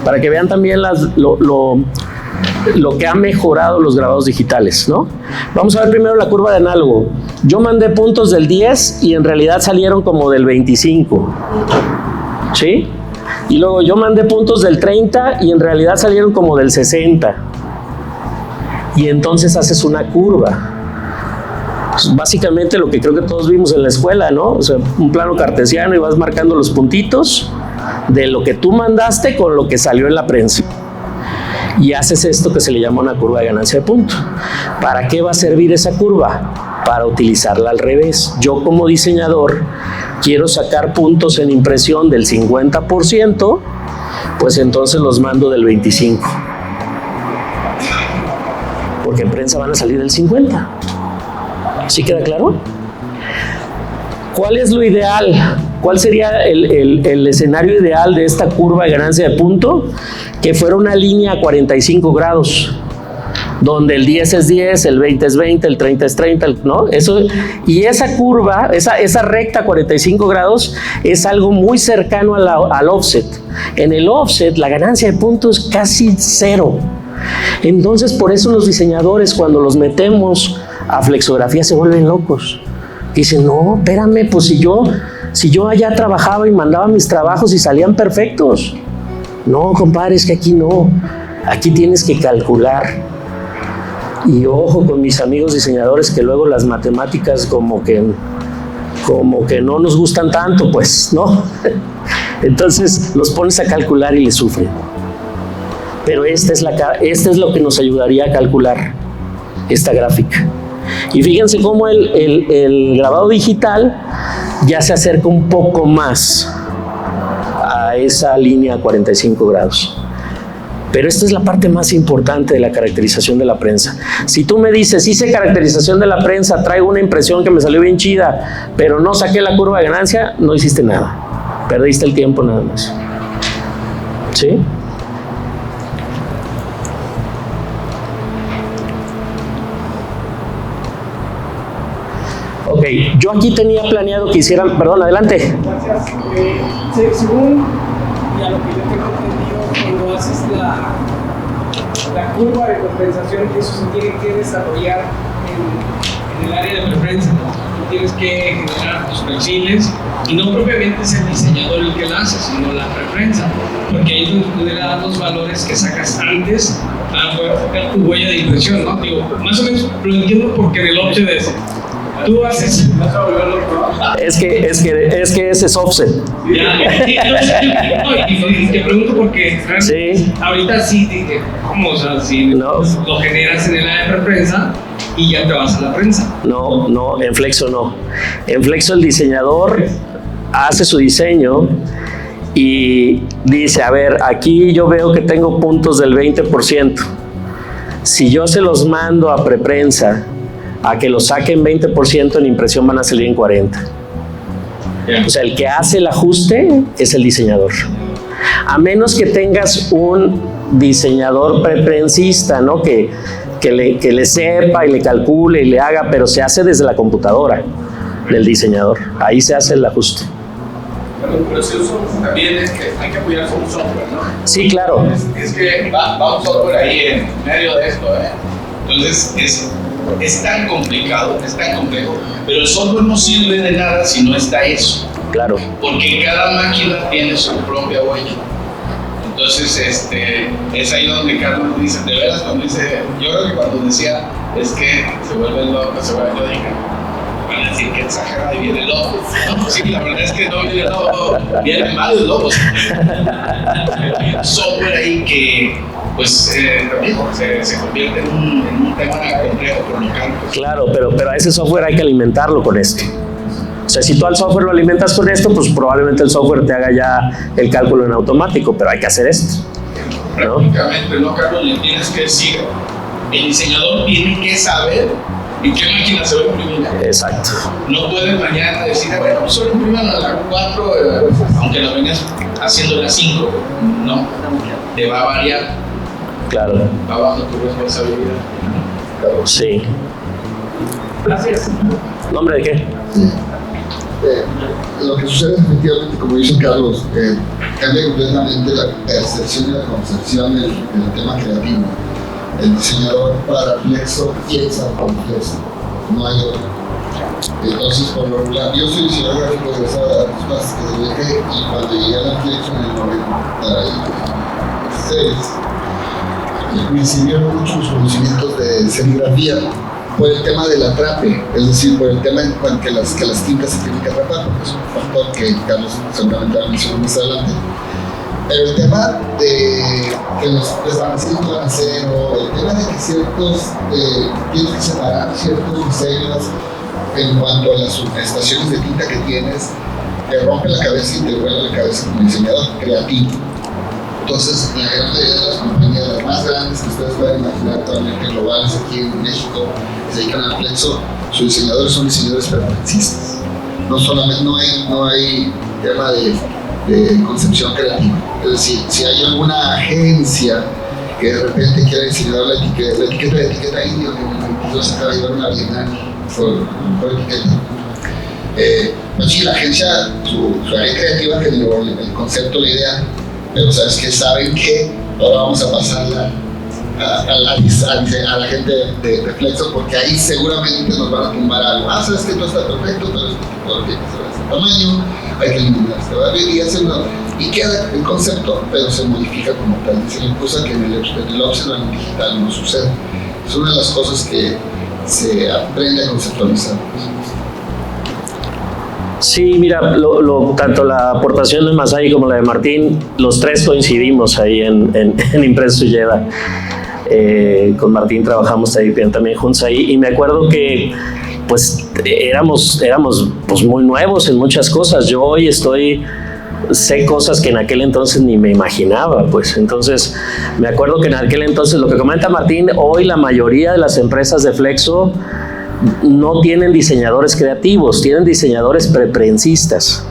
para que vean también lo que ha mejorado los grabados digitales, ¿no? Vamos a ver primero la curva de análogo. Yo mandé puntos del 10 y en realidad salieron como del 25, ¿sí? Y luego yo mandé puntos del 30 y en realidad salieron como del 60. Y entonces haces una curva. Pues básicamente lo que creo que todos vimos en la escuela, ¿no? O sea, un plano cartesiano y vas marcando los puntitos de lo que tú mandaste con lo que salió en la prensa. Y haces esto que se le llama una curva de ganancia de punto. ¿Para qué va a servir esa curva? Para utilizarla al revés. Yo como diseñador quiero sacar puntos en impresión del 50%, pues entonces los mando del 25%. Porque en prensa van a salir del 50%. ¿Sí queda claro? ¿Cuál es lo ideal? ¿Cuál sería el escenario ideal de esta curva de ganancia de punto? Que fuera una línea a 45 grados, donde el 10 es 10, el 20 es 20, el 30 es 30, ¿no? Y esa curva, esa recta a 45 grados es algo muy cercano al offset. En el offset la ganancia de puntos es casi cero. Entonces por eso los diseñadores cuando los metemos a flexografía se vuelven locos. Dicen, no, espérame, pues si yo allá trabajaba y mandaba mis trabajos y salían perfectos. No, compadre, es que aquí no. Aquí tienes que calcular. Y ojo con mis amigos diseñadores que luego las matemáticas como que no nos gustan tanto, pues, ¿no? Entonces los pones a calcular y le sufren. Pero este es lo que nos ayudaría a calcular esta gráfica. Y fíjense cómo el grabado digital ya se acerca un poco más a esa línea a 45 grados. Pero esta es la parte más importante de la caracterización de la prensa. Si tú me dices, hice caracterización de la prensa, traigo una impresión que me salió bien chida, pero no saqué la curva de ganancia, no hiciste nada. Perdiste el tiempo nada más. ¿Sí? Ok, yo aquí tenía planeado que hicieran... Perdón, adelante. Gracias. Según ya lo que yo tengo entendido, cuando haces la curva de compensación, eso se tiene que desarrollar en el área de preferencia, ¿no? Tú tienes que generar tus perfiles y no propiamente es el diseñador el que la hace, sino la preferencia, porque ahí es donde tú le das los valores que sacas antes para poder sacar tu huella de impresión, ¿no? Digo, más o menos lo entiendo porque en el offset es... Tú haces. Es que ese es offset. Ya, y te pregunto porque sí. Ahorita sí dije, ¿cómo? O sea, si no. Lo generas en el área de prensa y ya te vas a la prensa. No, en Flexo no. En Flexo el diseñador hace su diseño y dice, a ver, aquí yo veo que tengo puntos del 20%. Si yo se los mando a preprensa, a que lo saquen 20%, en impresión van a salir en 40%. Yeah. O sea, el que hace el ajuste es el diseñador. A menos que tengas un diseñador preprensista, ¿no? Que le sepa y le calcule y le haga, pero se hace desde la computadora del diseñador. Ahí se hace el ajuste. Pero si uso también es que hay que apoyarse un software, ¿no? Sí, claro. Es que va un software ahí en medio de esto, ¿eh? Entonces es tan complicado, es tan complejo, pero el software no sirve de nada si no está eso. Claro. Porque cada máquina tiene su propia huella. Entonces, es ahí donde Carlos dice, de veras, cuando dice, yo creo que cuando decía, es que se vuelve loco, yo dije, van a decir que exagera y viene loco. No, pues sí, la verdad es que no viene loco, vienen varios locos. Hay un software ahí que, pues, también se convierte en un tema complejo por local. Pues. Claro, pero a ese software hay que alimentarlo con esto. O sea, si tú al software lo alimentas con esto, pues probablemente el software te haga ya el cálculo en automático, pero hay que hacer esto, ¿no? Prácticamente, ¿no, Carlos? Le tienes que decir, el diseñador tiene que saber en qué máquina se va a imprimir. Exacto. No puedes mañana decir, bueno, solo impriman a la 4, aunque la vengas haciendo a la 5, no, te va a variar. Claro. Va bajo tu responsabilidad. Sí. Gracias. ¿Nombre de qué? Sí. Lo que sucede efectivamente, como dice Carlos, cambia completamente la percepción y la concepción del tema creativo. El diseñador para Flexo piensa con Flexo, no hay otro. Entonces, por lo regular, yo soy diseñador gráfico egresado de Artes Plásticas de UDG y cuando llegué a la Flexo en el 96, me sirvieron mucho los conocimientos de serigrafía por el tema del atrape, es decir, por el tema en cuanto que las tintas se tienen que atrapar, porque es un factor que Carlos seguramente va a mencionar más adelante. Pero el tema de que los desvanecimientos van a ser, o el tema de que tienes que separar ciertos diseños en cuanto a las estaciones de tinta que tienes, te rompe la cabeza y te vuela la cabeza como diseñador creativo. Entonces, la gran mayoría de las compañías, las más grandes que ustedes pueden imaginar, actualmente globales aquí en México, que se dedican al Flexo, sus diseñadores son diseñadores preferencistas. No hay tema de concepción creativa. Es decir, si hay alguna agencia que de repente quiere diseñar la etiqueta indio, que se acaba de llevar una bienal por etiqueta. Pues sí, la agencia, su área creativa generó el concepto, la idea, pero sabes que saben que ahora vamos a pasarla a la gente de Flexo, porque ahí seguramente nos van a tumbar algo. Sabes que todo está perfecto, pero este tipo de objetos de este tamaño, hay que eliminar y queda el concepto, pero se modifica como tal. Se le cosa que en el offset o en el digital no sucede. Es una de las cosas que se aprende a conceptualizar. Sí, mira, tanto la aportación de Masai como la de Martín, los tres coincidimos ahí en Impresos Ulleda. Con Martín trabajamos también juntos ahí, y me acuerdo que pues éramos pues muy nuevos en muchas cosas. Yo hoy sé cosas que en aquel entonces ni me imaginaba, pues. Entonces me acuerdo que en aquel entonces, lo que comenta Martín, hoy la mayoría de las empresas de Flexo no tienen diseñadores creativos, tienen diseñadores preprensistas.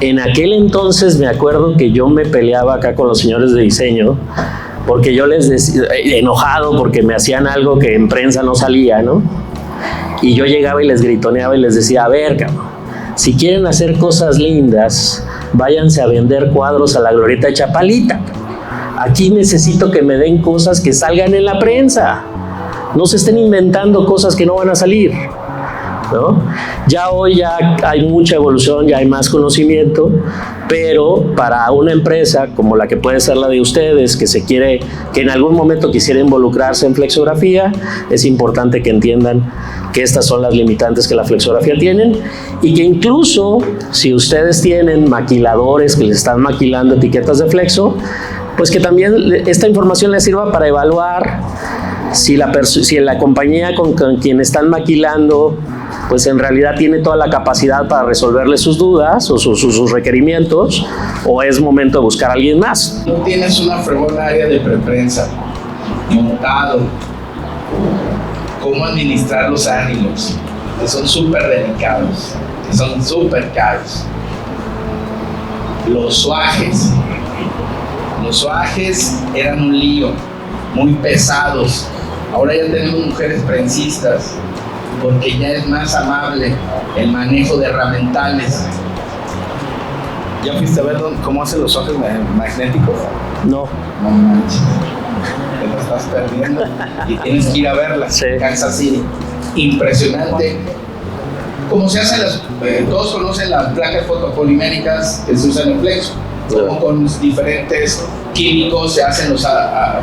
En aquel entonces me acuerdo que yo me peleaba acá con los señores de diseño, porque yo les decía, enojado porque me hacían algo que en prensa no salía, ¿no? Y yo llegaba y les gritoneaba y les decía, a ver, cabrón, si quieren hacer cosas lindas, váyanse a vender cuadros a la Glorieta de Chapalita. Aquí necesito que me den cosas que salgan en la prensa. No se estén inventando cosas que no van a salir, ¿no? Ya hoy ya hay mucha evolución, ya hay más conocimiento, pero para una empresa como la que puede ser la de ustedes, que en algún momento quisiera involucrarse en flexografía, es importante que entiendan que estas son las limitantes que la flexografía tienen, y que incluso si ustedes tienen maquiladores que les están maquilando etiquetas de flexo, pues que también esta información les sirva para evaluar si la compañía con quien están maquilando pues en realidad tiene toda la capacidad para resolverle sus dudas o sus requerimientos, o es momento de buscar a alguien más. No tienes una fregona área de preprensa, montado, cómo administrar los ánimos, que son súper delicados, que son súper caros. Los suajes eran un lío, muy pesados. Ahora ya tenemos mujeres prensistas, porque ya es más amable el manejo de herramientales. ¿Ya fuiste a ver cómo hacen los ojos magnéticos? No. No manches, te lo estás perdiendo y tienes que ir a verla. Sí. Kansas City, impresionante. Como se hacen todos conocen las placas fotopoliméricas que se usan en Flexo, como con diferentes químicos se hacen los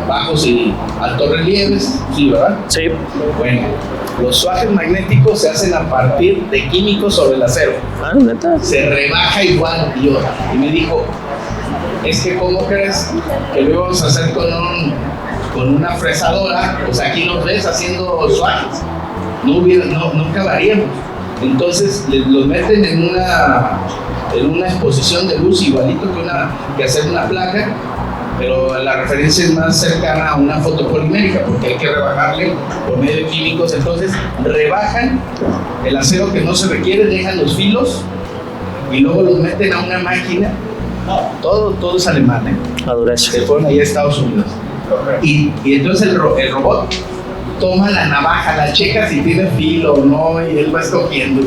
bajos y altos relieves, ¿sí, verdad? Sí. Bueno, los suajes magnéticos se hacen a partir de químicos sobre el acero. Ah, ¿neta? Se rebaja igual, y me dijo, es que ¿cómo crees que lo íbamos a hacer con una fresadora? Pues aquí nos ves haciendo suajes, no acabaríamos. Entonces los meten en una exposición de luz igualito que hacer una placa, pero la referencia es más cercana a una fotopolimérica, porque hay que rebajarle por medio de químicos. Entonces rebajan el acero que no se requiere, dejan los filos y luego los meten a una máquina. Todo es alemán, ¿eh? Se fueron ahí a Estados Unidos. Y entonces el robot toma la navaja, la checa si tiene filo o no, y él va escogiendo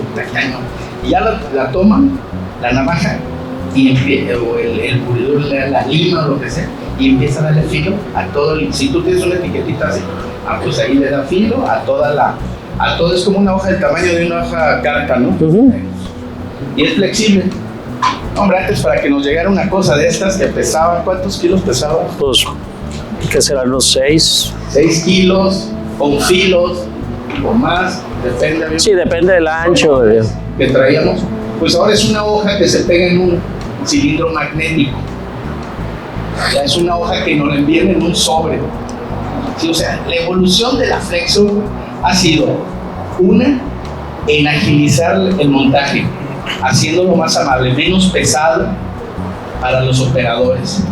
y ya la toma, la navaja, y o el pulidor, la lima o lo que sea, y empieza a darle filo a todo. Si tú tienes una etiquetita así, pues ahí le da filo a todo. Es como una hoja del tamaño de una hoja carta, ¿no? Uh-huh. Y es flexible. Hombre, antes para que nos llegara una cosa de estas que pesaba, ¿cuántos kilos pesaba? Pues, ¿qué serán los 6? 6 kilos, con filos, o más, depende. Sí, depende del ancho. Que traíamos. Pues ahora es una hoja que se pega en un cilindro magnético. Ya es una hoja que nos la envían en un sobre. Sí, o sea, la evolución de la Flexo ha sido en agilizar el montaje, haciéndolo más amable, menos pesado para los operadores,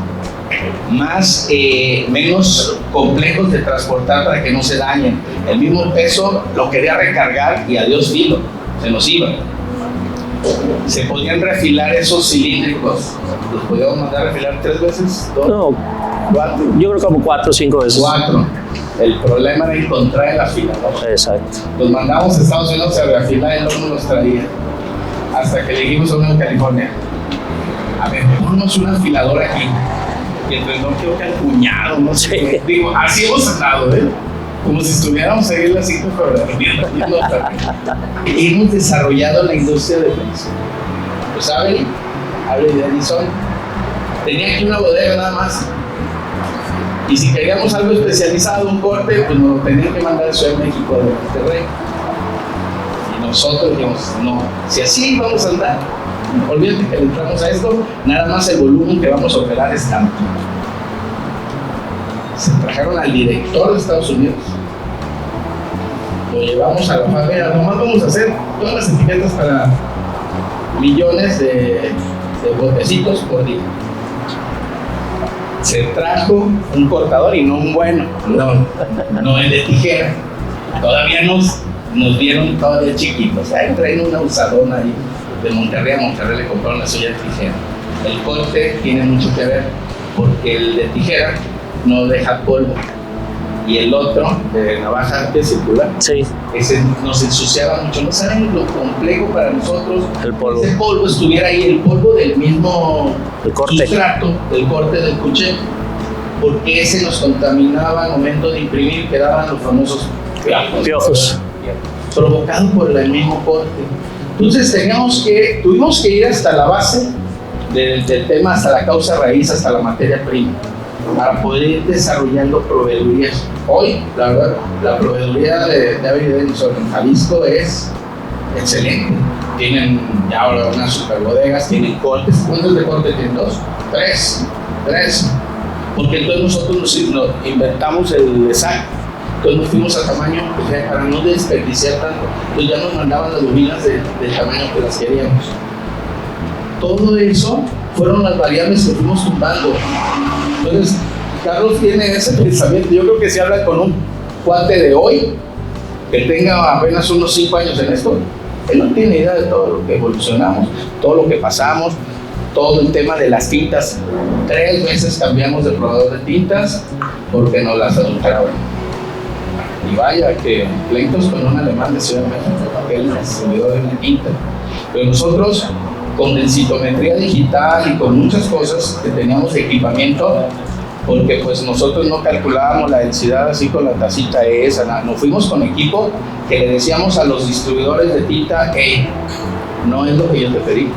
menos complejos de transportar para que no se dañen. El mismo peso lo quería recargar y adiós filo, se nos iba. Se podían refilar esos cilíndricos, los podíamos mandar a refilar 3 veces, 2, no, 4. Yo creo como 4 o 5 veces. 4. El problema era encontrar el afilador. Exacto. Los mandamos a Estados Unidos a reafilar y luego no los traía. Hasta que le dijimos a uno en California, a ver, ponemos un afilador aquí. Y entonces no quiero que al cuñado, no sé qué. Digo, así hemos andado, como si estuviéramos ahí en la 5 y hemos desarrollado la industria de Flexo. Pues hable de Edison. Tenía aquí una bodega nada más. Y si queríamos algo especializado, un corte, pues nos lo tenían que mandar a Ciudad de México, de Monterrey. nosotros dijimos, no, si así vamos a andar, olvídate que le entramos a esto, nada más el volumen que vamos a operar es tanto. Se trajeron al director de Estados Unidos, lo llevamos a la fábrica, nomás vamos a hacer todas las etiquetas para millones de botecitos por día. Se trajo un cortador y no un bueno, no el de tijera. Todavía nos dieron todavía chiquitos. Ahí traen una usadona ahí de Monterrey a Monterrey, le compraron la suya de tijera. El corte tiene mucho que ver porque el de tijera no deja polvo y el otro de navaja que circular, Sí. ese nos ensuciaba mucho. No saben lo complejo para nosotros El polvo. ese polvo estuviera ahí, el polvo del mismo El corte. sustrato, del corte del cuchillo, porque ese nos contaminaba al momento de imprimir, quedaban los famosos Piojos. provocados por el mismo corte. Entonces tuvimos que ir hasta la base del tema, hasta la causa raíz, hasta la materia prima, para poder ir desarrollando proveedurías. Hoy, la verdad, la proveeduría de Avidenso en Jalisco es excelente. Tienen ya ahora unas super bodegas, tienen cortes. ¿Cuántos de corte tienen? ¿2? ¿3? Porque entonces nosotros nos inventamos el exacto. Entonces nos fuimos a tamaño, pues, para no desperdiciar tanto. Entonces ya nos mandaban las bobinas del tamaño que las queríamos. Todo eso fueron las variables que fuimos tumbando. Entonces, Carlos tiene ese pensamiento. Yo creo que si habla con un cuate de hoy, que tenga apenas unos 5 años en esto, él no tiene idea de todo lo que evolucionamos, todo lo que pasamos, todo el tema de las tintas. 3 veces cambiamos de proveedor de tintas porque nos las adulteraban. Y vaya que pleitos con un alemán de Ciudad de México, que él nos olvidó de una tinta. Pero nosotros, con densitometría digital y con muchas cosas que teníamos equipamiento, porque pues nosotros no calculábamos la densidad así con la tacita esa, nada. Nos fuimos con equipo que le decíamos a los distribuidores de tinta, hey, no es lo que yo te pedí.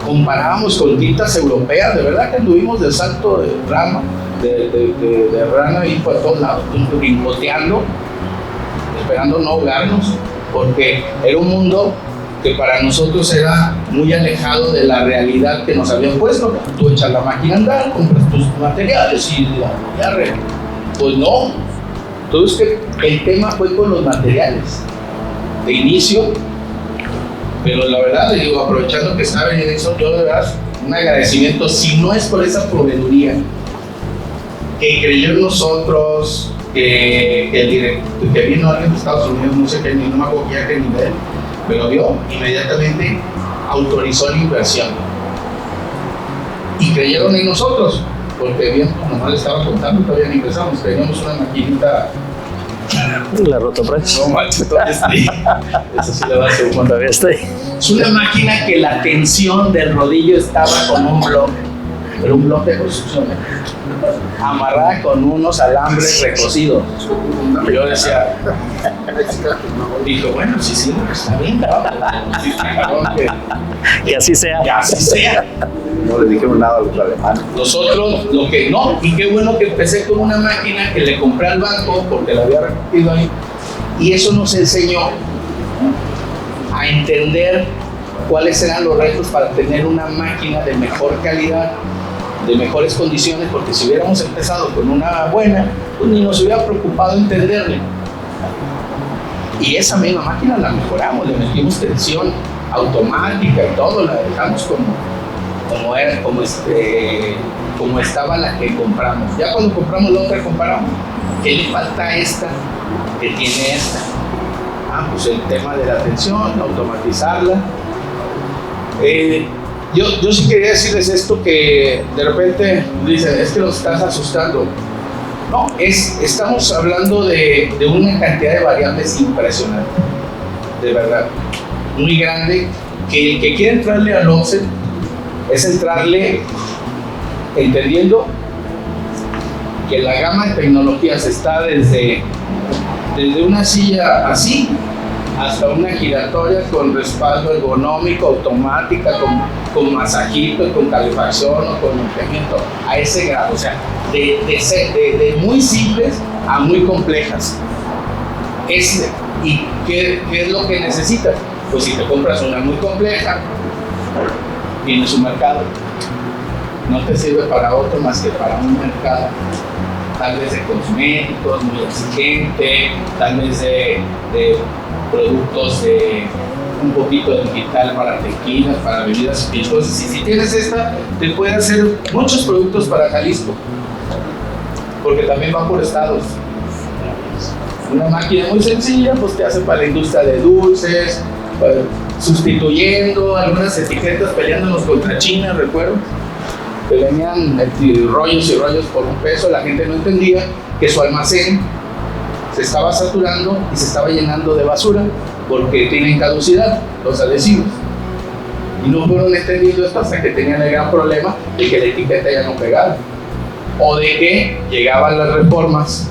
Comparábamos con tintas europeas, de verdad que anduvimos de salto de rama, de rana y por todos lados, brincoteando, esperando no ahogarnos, porque era un mundo que para nosotros era muy alejado de la realidad que nos habían puesto. Tú echas la máquina a andar, compras tus materiales y ya pues no. Entonces el tema fue con los materiales de inicio, pero la verdad, digo, aprovechando que saben en eso, yo de verdad un agradecimiento, si no es por esa proveeduría que creyó en nosotros, que el director, que vino alguien de Estados Unidos, no sé qué, no me acuerdo ya qué nivel, pero vio, inmediatamente autorizó la inversión. Y creyeron en nosotros, porque bien, nomás le estaba contando, todavía ni empezamos, teníamos una maquinita. La Rotopress. No manches, todavía está ahí. Eso sí le va a hacer un montón. Todavía está ahí. Es una máquina que la tensión del rodillo estaba con un bloque, pero un bloque de construcción, amarrada con unos alambres recocidos. Yo decía, dijo, bueno, sí, está bien, que así sea. Que así sea. No le dijeron nada a los alemanes. Nosotros, lo que no, y qué bueno que empecé con una máquina que le compré al banco porque la había recogido ahí, y eso nos enseñó a entender cuáles eran los retos para tener una máquina de mejor calidad, de mejores condiciones, porque si hubiéramos empezado con una buena, pues ni nos hubiera preocupado entenderle. Y esa misma máquina la mejoramos, le metimos tensión automática y todo, la dejamos como estaba la que compramos. Ya cuando compramos la otra, comparamos qué le falta a esta que tiene esta. Pues el tema de la tensión, automatizarla. Yo sí quería decirles esto, que de repente dicen, es que los estás asustando. No, estamos hablando de una cantidad de variables impresionante, de verdad, muy grande, que el que quiere entrarle al offset es entrarle entendiendo que la gama de tecnologías está desde una silla así hasta una giratoria con respaldo ergonómico, automática, con masajito, con calefacción o con enfriamiento, a ese grado. O sea, de muy simples a muy complejas. ¿Y qué es lo que necesitas? Pues si te compras una muy compleja, tiene su mercado. No te sirve para otro más que para un mercado. Tal vez de cosméticos, muy exigente, tal vez de productos de un poquito de digital para tequilas, para bebidas espirituosas. Y si tienes esta, te puede hacer muchos productos para Jalisco, porque también va por estados. Una máquina muy sencilla, pues te hace para la industria de dulces, sustituyendo algunas etiquetas, peleándonos contra China, recuerdo. Que venían rollos y rollos por un peso, la gente no entendía que su almacén se estaba saturando y se estaba llenando de basura porque tienen caducidad los adhesivos. Y no fueron entendiendo esto hasta que tenían el gran problema de que la etiqueta ya no pegaba. O de que llegaban las reformas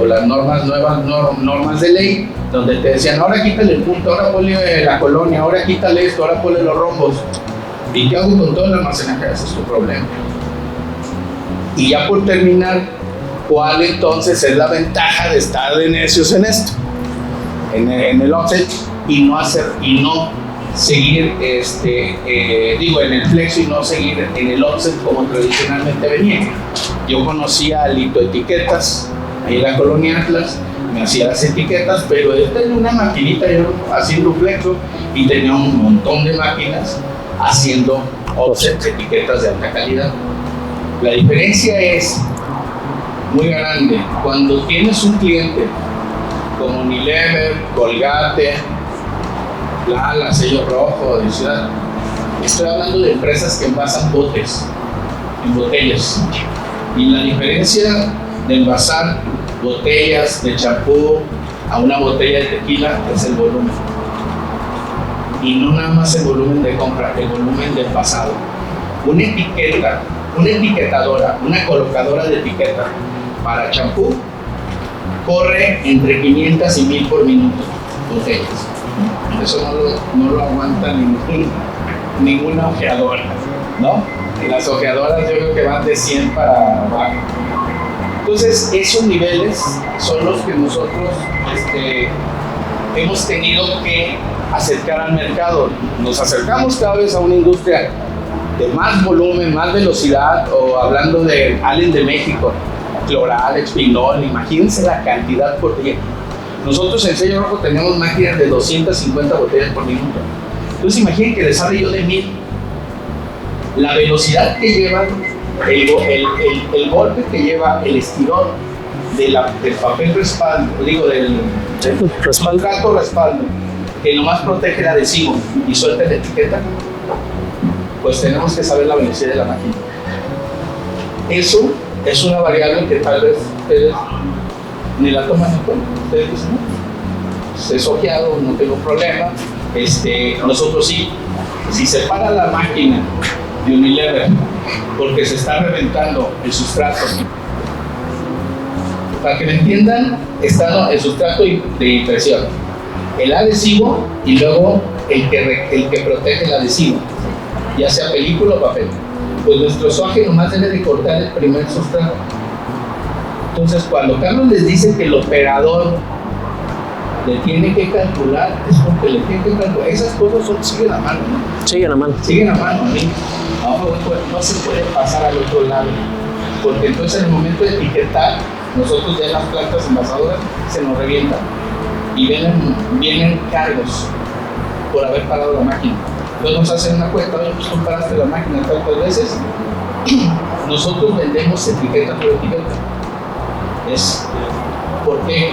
o las nuevas normas de ley, donde te decían, ahora quítale el punto, ahora ponle la colonia, ahora quítale esto, ahora ponle los rombos. ¿Y qué hago con todo el almacenaje? Ese es tu problema. Y ya por terminar, ¿cuál entonces es la ventaja de estar de necios en esto? En el offset y no seguir, en el flexo y no seguir en el offset como tradicionalmente venía. Yo conocía a Lito Etiquetas, ahí en la colonia Atlas, me hacía las etiquetas, pero él tenía una maquinita haciendo flexo y tenía un montón de máquinas haciendo offset, etiquetas de alta calidad. La diferencia es muy grande. Cuando tienes un cliente como Unilever, Colgate, Lala, Sello Rojo, de Ciudad, estoy hablando de empresas que envasan botes, en botellas. Y la diferencia de envasar botellas de champú a una botella de tequila es el volumen. Y no nada más el volumen de compra, el volumen de envasado. Una etiqueta, una etiquetadora, una colocadora de etiqueta para champú corre entre 500 y 1000 por minuto botellas. Eso no lo aguanta ninguna ojeadora, ¿no? Las ojeadoras yo creo que van de 100 para abajo. Entonces esos niveles son los que nosotros hemos tenido que acercar al mercado. Nos acercamos cada vez a una industria de más volumen, más velocidad, o hablando de Allen de México, Cloral, Expinol, imagínense la cantidad por día. Nosotros en Sello Rojo tenemos máquinas de 250 botellas por minuto. Entonces imaginen que les hable yo de 1000. La velocidad que lleva, el golpe que lleva el estirón del papel respaldo, del respaldo, que nomás protege el adhesivo y suelta la etiqueta, pues tenemos que saber la velocidad de la máquina. Eso es una variable que tal vez ustedes ni la toman en cuenta. Ustedes dicen, no, es ojeado, no tengo problema. Nosotros sí, si se para la máquina de Unilever porque se está reventando el sustrato, para que me entiendan, está el sustrato de impresión, el adhesivo y luego el que protege el adhesivo, ya sea película o papel. Pues nuestro soaje nomás debe de cortar el primer sustrato. Entonces, cuando Carlos les dice que el operador le tiene que calcular, es porque le tiene que calcular. Esas cosas siguen a mano, ¿no? Siguen a mano. Siguen a mano, ¿sí? No se puede pasar al otro lado, porque entonces en el momento de etiquetar, nosotros ya en las plantas envasadoras se nos revientan y vienen cargos por haber parado la máquina. Entonces nos hacen una cuenta, oye, pues tú paraste la máquina tantas veces. Nosotros vendemos etiqueta por etiqueta. ¿Por qué?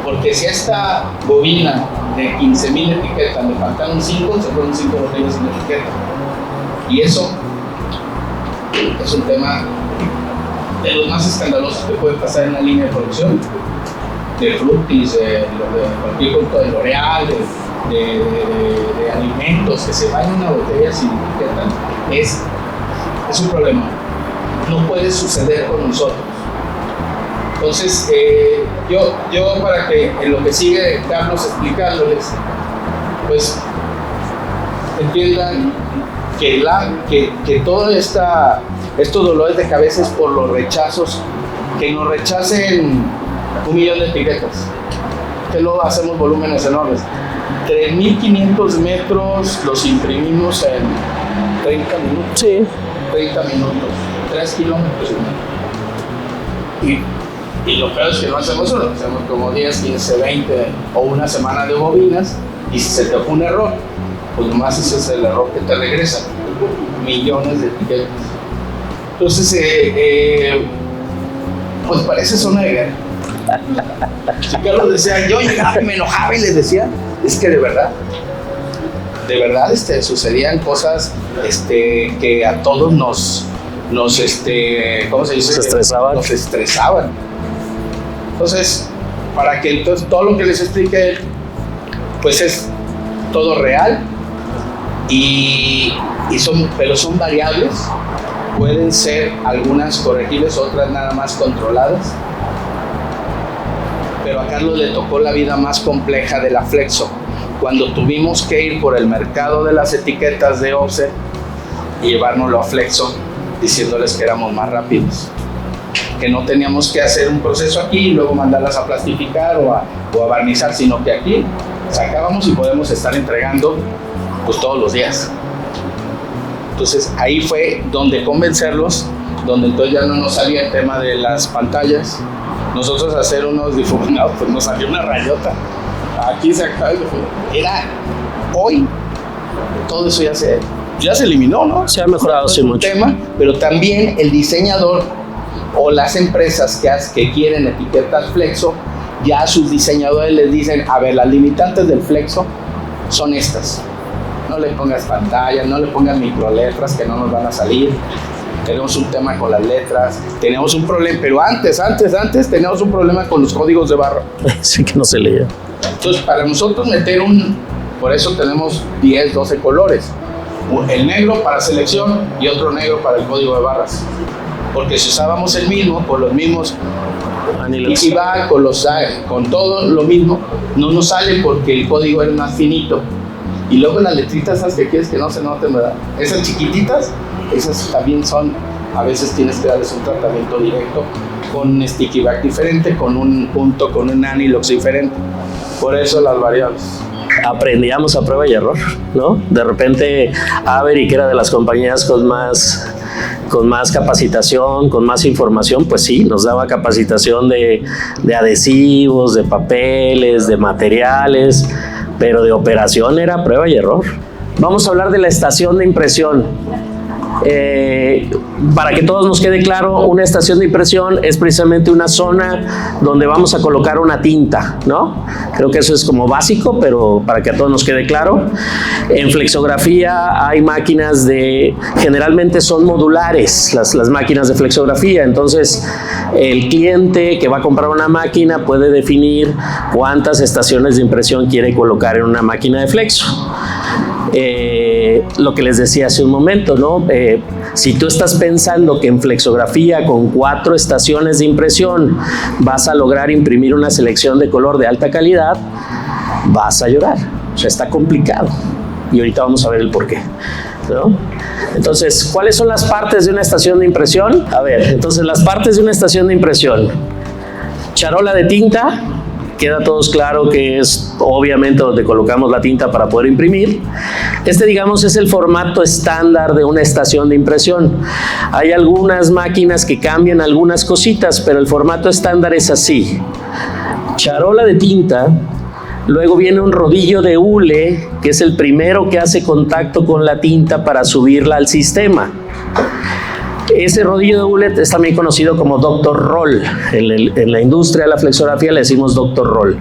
Porque si a esta bobina de 15,000 etiquetas me faltaron 5, se fueron 5 botellas sin etiqueta. Y eso es un tema de los más escandalosos que puede pasar en la línea de producción, de Fructis, de cualquier producto de L'Oreal, de alimentos, que se vayan a botellas sin etiqueta. Es un problema. No puede suceder con nosotros. Entonces, yo para que en lo que sigue Carlos explicándoles, pues entiendan que todo estos dolores de cabeza es por los rechazos, que nos rechacen 1,000,000 de etiquetas, que luego hacemos volúmenes enormes. 3.500 metros los imprimimos en 30 minutos. Sí. 30 minutos, 3 kilómetros. Y lo peor es que no hacemos uno, hacemos como 10, 15, 20 o una semana de bobinas, y si se te fue un error, pues nomás ese es el error que te regresa. Millones de etiquetas. Entonces, pues parece zona de guerra. Si Carlos decía, yo llegaba y me enojaba y les decía, es que de verdad sucedían cosas que a todos nos ¿cómo se dice? Se estresaban. Nos estresaban. Entonces, para que entonces todo lo que les explique él, pues es todo real pero son variables. Pueden ser algunas corregibles, otras nada más controladas. Pero a Carlos le tocó la vida más compleja de la Flexo, cuando tuvimos que ir por el mercado de las etiquetas de offset y llevárnoslo a Flexo, diciéndoles que éramos más rápidos, que no teníamos que hacer un proceso aquí y luego mandarlas a plastificar o a barnizar, sino que aquí sacábamos y podemos estar entregando pues todos los días. Entonces ahí fue donde convencerlos, donde entonces ya no nos salía el tema de las pantallas. Nosotros hacer unos difuminados, pues nos salió una rayota. Aquí se acaba el difuminado. Hoy todo eso ya se eliminó, ¿no? Se ha mejorado, sí, mucho. Pero también el diseñador o las empresas que quieren etiquetas Flexo, ya a sus diseñadores les dicen, a ver, las limitantes del Flexo son estas. No le pongas pantalla, no le pongas microletras que no nos van a salir. Tenemos un tema con las letras, tenemos un problema, pero antes teníamos un problema con los códigos de barra. Sí, que no se leía. Entonces, para nosotros meter por eso tenemos 10, 12 colores. El negro para selección y otro negro para el código de barras. Porque si usábamos el mismo, por los mismos, y si va con todo lo mismo, no nos sale porque el código es más finito. Y luego las letritas, esas que quieres que no se noten, ¿verdad? Esas chiquititas, esas también a veces tienes que darles un tratamiento directo con un sticky back diferente, con un punto, con un anilox diferente. Por eso las variables. Aprendíamos a prueba y error, ¿no? De repente Avery, que era de las compañías con más capacitación, con más información, pues sí, nos daba capacitación de adhesivos, de papeles, de materiales, pero de operación era prueba y error. Vamos a hablar de la estación de impresión. Para que todos nos quede claro, una estación de impresión es precisamente una zona donde vamos a colocar una tinta, ¿no? Creo que eso es como básico, pero para que a todos nos quede claro. En flexografía hay máquinas generalmente son modulares las máquinas de flexografía, entonces el cliente que va a comprar una máquina puede definir cuántas estaciones de impresión quiere colocar en una máquina de flexo. Lo que les decía hace un momento, ¿no? Si tú estás pensando que en flexografía con 4 estaciones de impresión vas a lograr imprimir una selección de color de alta calidad, vas a llorar. O sea, está complicado. Y ahorita vamos a ver el porqué, ¿no? Entonces, ¿cuáles son las partes de una estación de impresión? A ver, entonces las partes de una estación de impresión. Charola de tinta. Queda todos claro que es obviamente donde colocamos la tinta para poder imprimir. Digamos, es el formato estándar de una estación de impresión. Hay algunas máquinas que cambian algunas cositas, pero el formato estándar es así. Charola de tinta, luego viene un rodillo de hule, que es el primero que hace contacto con la tinta para subirla al sistema. Ese rodillo de hule es también conocido como Dr. Roll. En la industria de la flexografía le decimos Dr. Roll.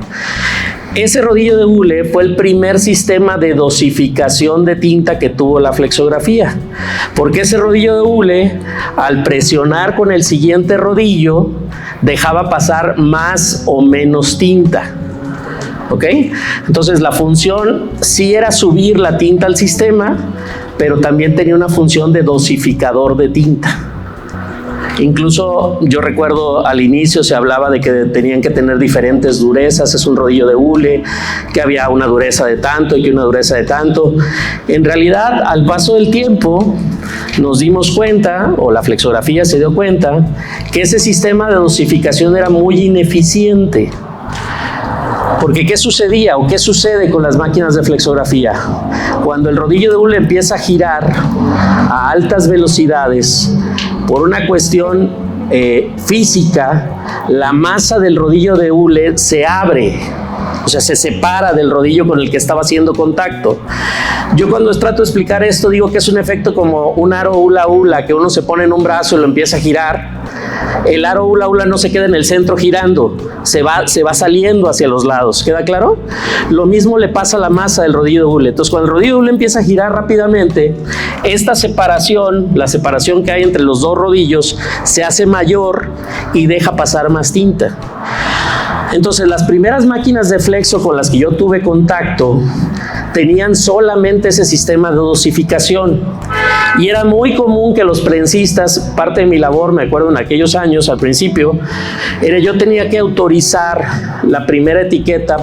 Ese rodillo de hule fue el primer sistema de dosificación de tinta que tuvo la flexografía. Porque ese rodillo de hule, al presionar con el siguiente rodillo, dejaba pasar más o menos tinta. ¿Ok? Entonces la función sí era subir la tinta al sistema, pero también tenía una función de dosificador de tinta. Incluso yo recuerdo al inicio se hablaba de que tenían que tener diferentes durezas, es un rodillo de hule, que había una dureza de tanto y que una dureza de tanto. En realidad, al paso del tiempo, nos dimos cuenta, o la flexografía se dio cuenta, que ese sistema de dosificación era muy ineficiente. Porque ¿qué sucedía o qué sucede con las máquinas de flexografía? Cuando el rodillo de hule empieza a girar a altas velocidades, por una cuestión física, la masa del rodillo de hule se abre, o sea, se separa del rodillo con el que estaba haciendo contacto. Yo cuando trato de explicar esto digo que es un efecto como un aro hula hula, que uno se pone en un brazo y lo empieza a girar. El aro hula hula no se queda en el centro girando, se va saliendo hacia los lados. ¿Queda claro? Lo mismo le pasa a la masa del rodillo de hule. Entonces, cuando el rodillo de hule empieza a girar rápidamente, esta separación, la separación que hay entre los dos rodillos, se hace mayor y deja pasar más tinta. Entonces, las primeras máquinas de flexo con las que yo tuve contacto tenían solamente ese sistema de dosificación. Y era muy común que los prensistas, parte de mi labor, me acuerdo en aquellos años, al principio, era yo tenía que autorizar la primera etiqueta,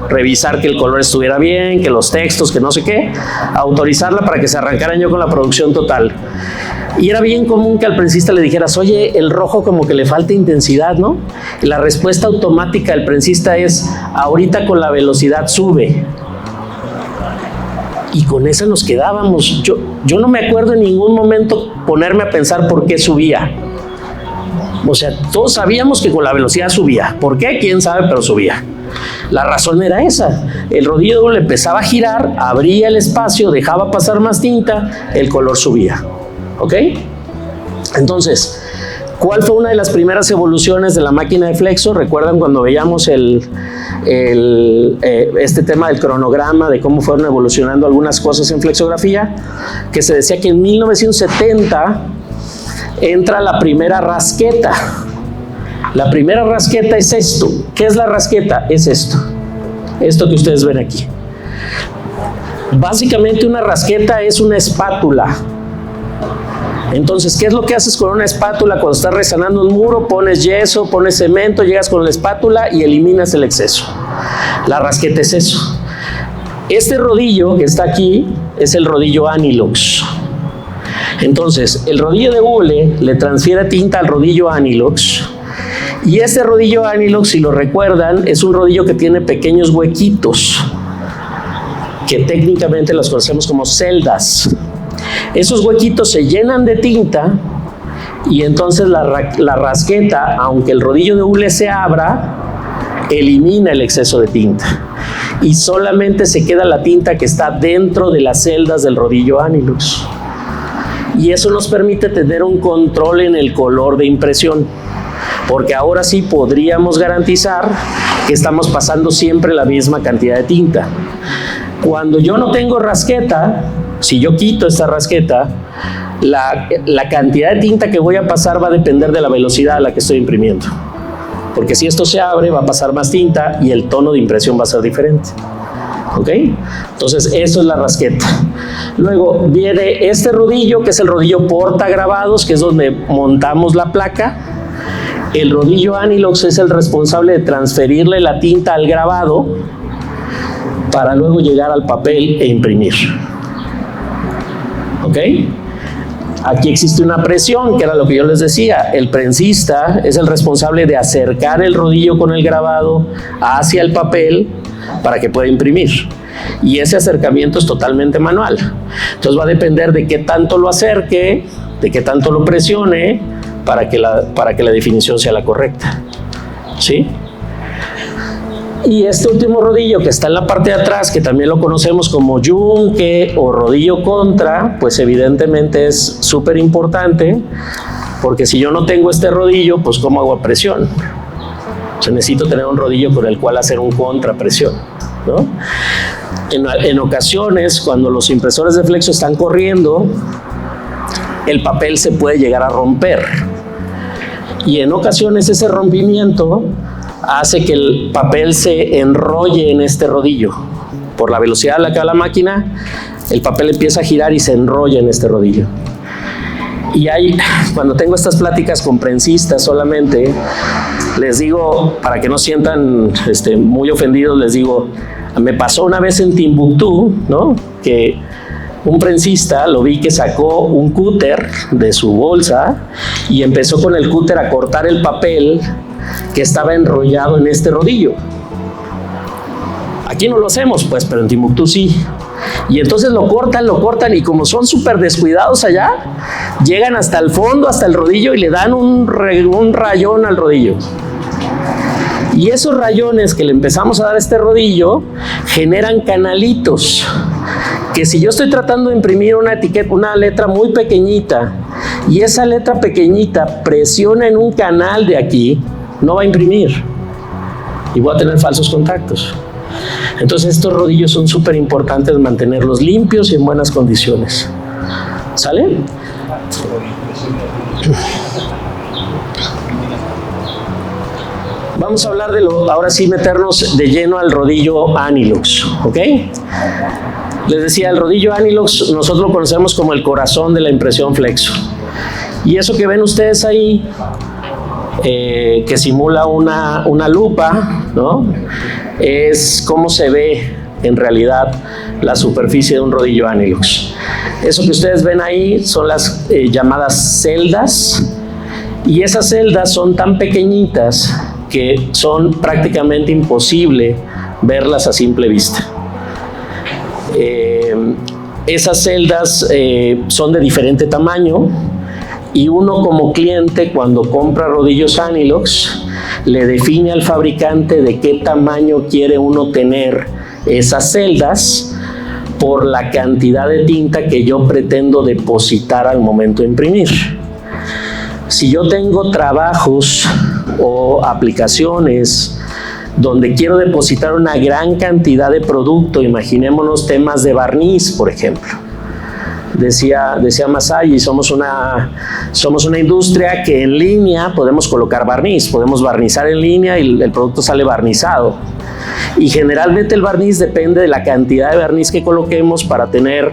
revisar que el color estuviera bien, que los textos, que no sé qué, autorizarla para que se arrancaran yo con la producción total. Y era bien común que al prensista le dijeras, oye, el rojo como que le falta intensidad, ¿no? Y la respuesta automática del prensista es, ahorita con la velocidad sube. Y con eso nos quedábamos. Yo no me acuerdo en ningún momento ponerme a pensar por qué subía. O sea, todos sabíamos que con la velocidad subía. ¿Por qué? ¿Quién sabe? Pero subía. La razón era esa. El rodillo de hule empezaba a girar, abría el espacio, dejaba pasar más tinta, el color subía. ¿Ok? Entonces, ¿cuál fue una de las primeras evoluciones de la máquina de flexo? ¿Recuerdan cuando veíamos este tema del cronograma de cómo fueron evolucionando algunas cosas en flexografía? Que se decía que en 1970 entra la primera rasqueta. La primera rasqueta es esto. ¿Qué es la rasqueta? Es esto. Esto que ustedes ven aquí. Básicamente una rasqueta es una espátula. Entonces, ¿qué es lo que haces con una espátula cuando estás resanando un muro? Pones yeso, pones cemento, llegas con la espátula y eliminas el exceso. La rasqueta es eso. Este rodillo que está aquí es el rodillo Anilox. Entonces, el rodillo de hule le transfiere tinta al rodillo Anilox. Y este rodillo Anilox, si lo recuerdan, es un rodillo que tiene pequeños huequitos, que técnicamente los conocemos como celdas. Esos huequitos se llenan de tinta y entonces la rasqueta, aunque el rodillo de hule se abra, elimina el exceso de tinta y solamente se queda la tinta que está dentro de las celdas del rodillo Anilox. Y eso nos permite tener un control en el color de impresión, porque ahora sí podríamos garantizar que estamos pasando siempre la misma cantidad de tinta. Cuando yo no tengo rasqueta, si yo quito esta rasqueta, la cantidad de tinta que voy a pasar va a depender de la velocidad a la que estoy imprimiendo. Porque si esto se abre, va a pasar más tinta y el tono de impresión va a ser diferente. ¿Ok? Entonces, eso es la rasqueta. Luego viene este rodillo, que es el rodillo portagrabados, que es donde montamos la placa. El rodillo Anilox es el responsable de transferirle la tinta al grabado para luego llegar al papel e imprimir. ¿Ok? Aquí existe una presión, que era lo que yo les decía. El prensista es el responsable de acercar el rodillo con el grabado hacia el papel para que pueda imprimir. Y ese acercamiento es totalmente manual. Entonces va a depender de qué tanto lo acerque, de qué tanto lo presione, para que la definición sea la correcta. ¿Sí? Y este último rodillo que está en la parte de atrás, que también lo conocemos como yunque o rodillo contra, pues evidentemente es súper importante, porque si yo no tengo este rodillo, pues ¿cómo hago presión? O sea, necesito tener un rodillo con el cual hacer un contrapresión, ¿no? En ocasiones, cuando los impresores de flexo están corriendo, el papel se puede llegar a romper. Y en ocasiones ese rompimiento hace que el papel se enrolle en este rodillo. Por la velocidad a la que va la máquina, el papel empieza a girar y se enrolla en este rodillo. Y cuando tengo estas pláticas con prensistas solamente, les digo, para que no sientan muy ofendidos, les digo, me pasó una vez en Timbuktu, ¿no? Que un prensista lo vi que sacó un cúter de su bolsa y empezó con el cúter a cortar el papel que estaba enrollado en este rodillo. Aquí no lo hacemos, pues, pero en Timbuktu sí. Y entonces lo cortan, y como son súper descuidados allá, llegan hasta el fondo, hasta el rodillo, y le dan un rayón al rodillo. Y esos rayones que le empezamos a dar a este rodillo generan canalitos, que si yo estoy tratando de imprimir una etiqueta, una letra muy pequeñita, y esa letra pequeñita presiona en un canal de aquí, no va a imprimir, y voy a tener falsos contactos. Entonces estos rodillos son súper importantes mantenerlos limpios y en buenas condiciones. ¿Sale? Vamos a hablar ahora sí meternos de lleno al rodillo Anilux, ¿ok? Les decía, el rodillo Anilux nosotros lo conocemos como el corazón de la impresión flexo. Y eso que ven ustedes ahí, que simula una lupa, ¿no? Es cómo se ve en realidad la superficie de un rodillo Anilux. Eso que ustedes ven ahí son las llamadas celdas, y esas celdas son tan pequeñitas que son prácticamente imposible verlas a simple vista. Esas celdas son de diferente tamaño, y uno como cliente, cuando compra rodillos Anilux, le define al fabricante de qué tamaño quiere uno tener esas celdas por la cantidad de tinta que yo pretendo depositar al momento de imprimir. Si yo tengo trabajos o aplicaciones donde quiero depositar una gran cantidad de producto, imaginémonos temas de barniz, por ejemplo. Decía Masai, somos una industria que en línea podemos colocar barniz, podemos barnizar en línea y el producto sale barnizado. Y generalmente el barniz depende de la cantidad de barniz que coloquemos para tener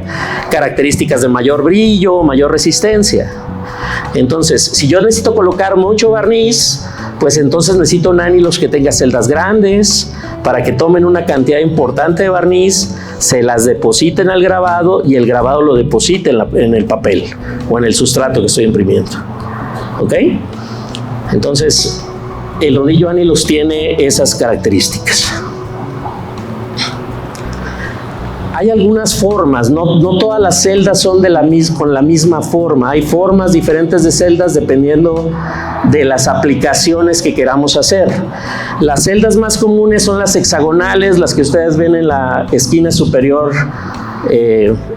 características de mayor brillo, mayor resistencia. Entonces, si yo necesito colocar mucho barniz, pues entonces necesito un Anilux que tenga celdas grandes para que tomen una cantidad importante de barniz, se las depositen al grabado y el grabado lo deposite en el papel o en el sustrato que estoy imprimiendo. ¿Ok? Entonces, el rodillo Anilux tiene esas características. Hay algunas formas, no todas las celdas son con la misma forma. Hay formas diferentes de celdas dependiendo de las aplicaciones que queramos hacer. Las celdas más comunes son las hexagonales, las que ustedes ven en la esquina superior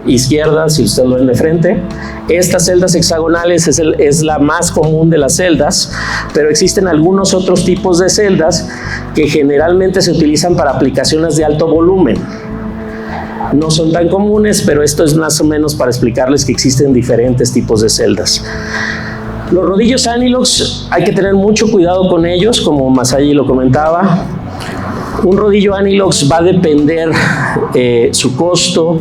izquierda, si ustedes lo ven de frente. Estas celdas hexagonales es la más común de las celdas, pero existen algunos otros tipos de celdas que generalmente se utilizan para aplicaciones de alto volumen. No son tan comunes, pero esto es más o menos para explicarles que existen diferentes tipos de celdas. Los rodillos Anilux hay que tener mucho cuidado con ellos, como Masai lo comentaba. Un rodillo Anilux va a depender su costo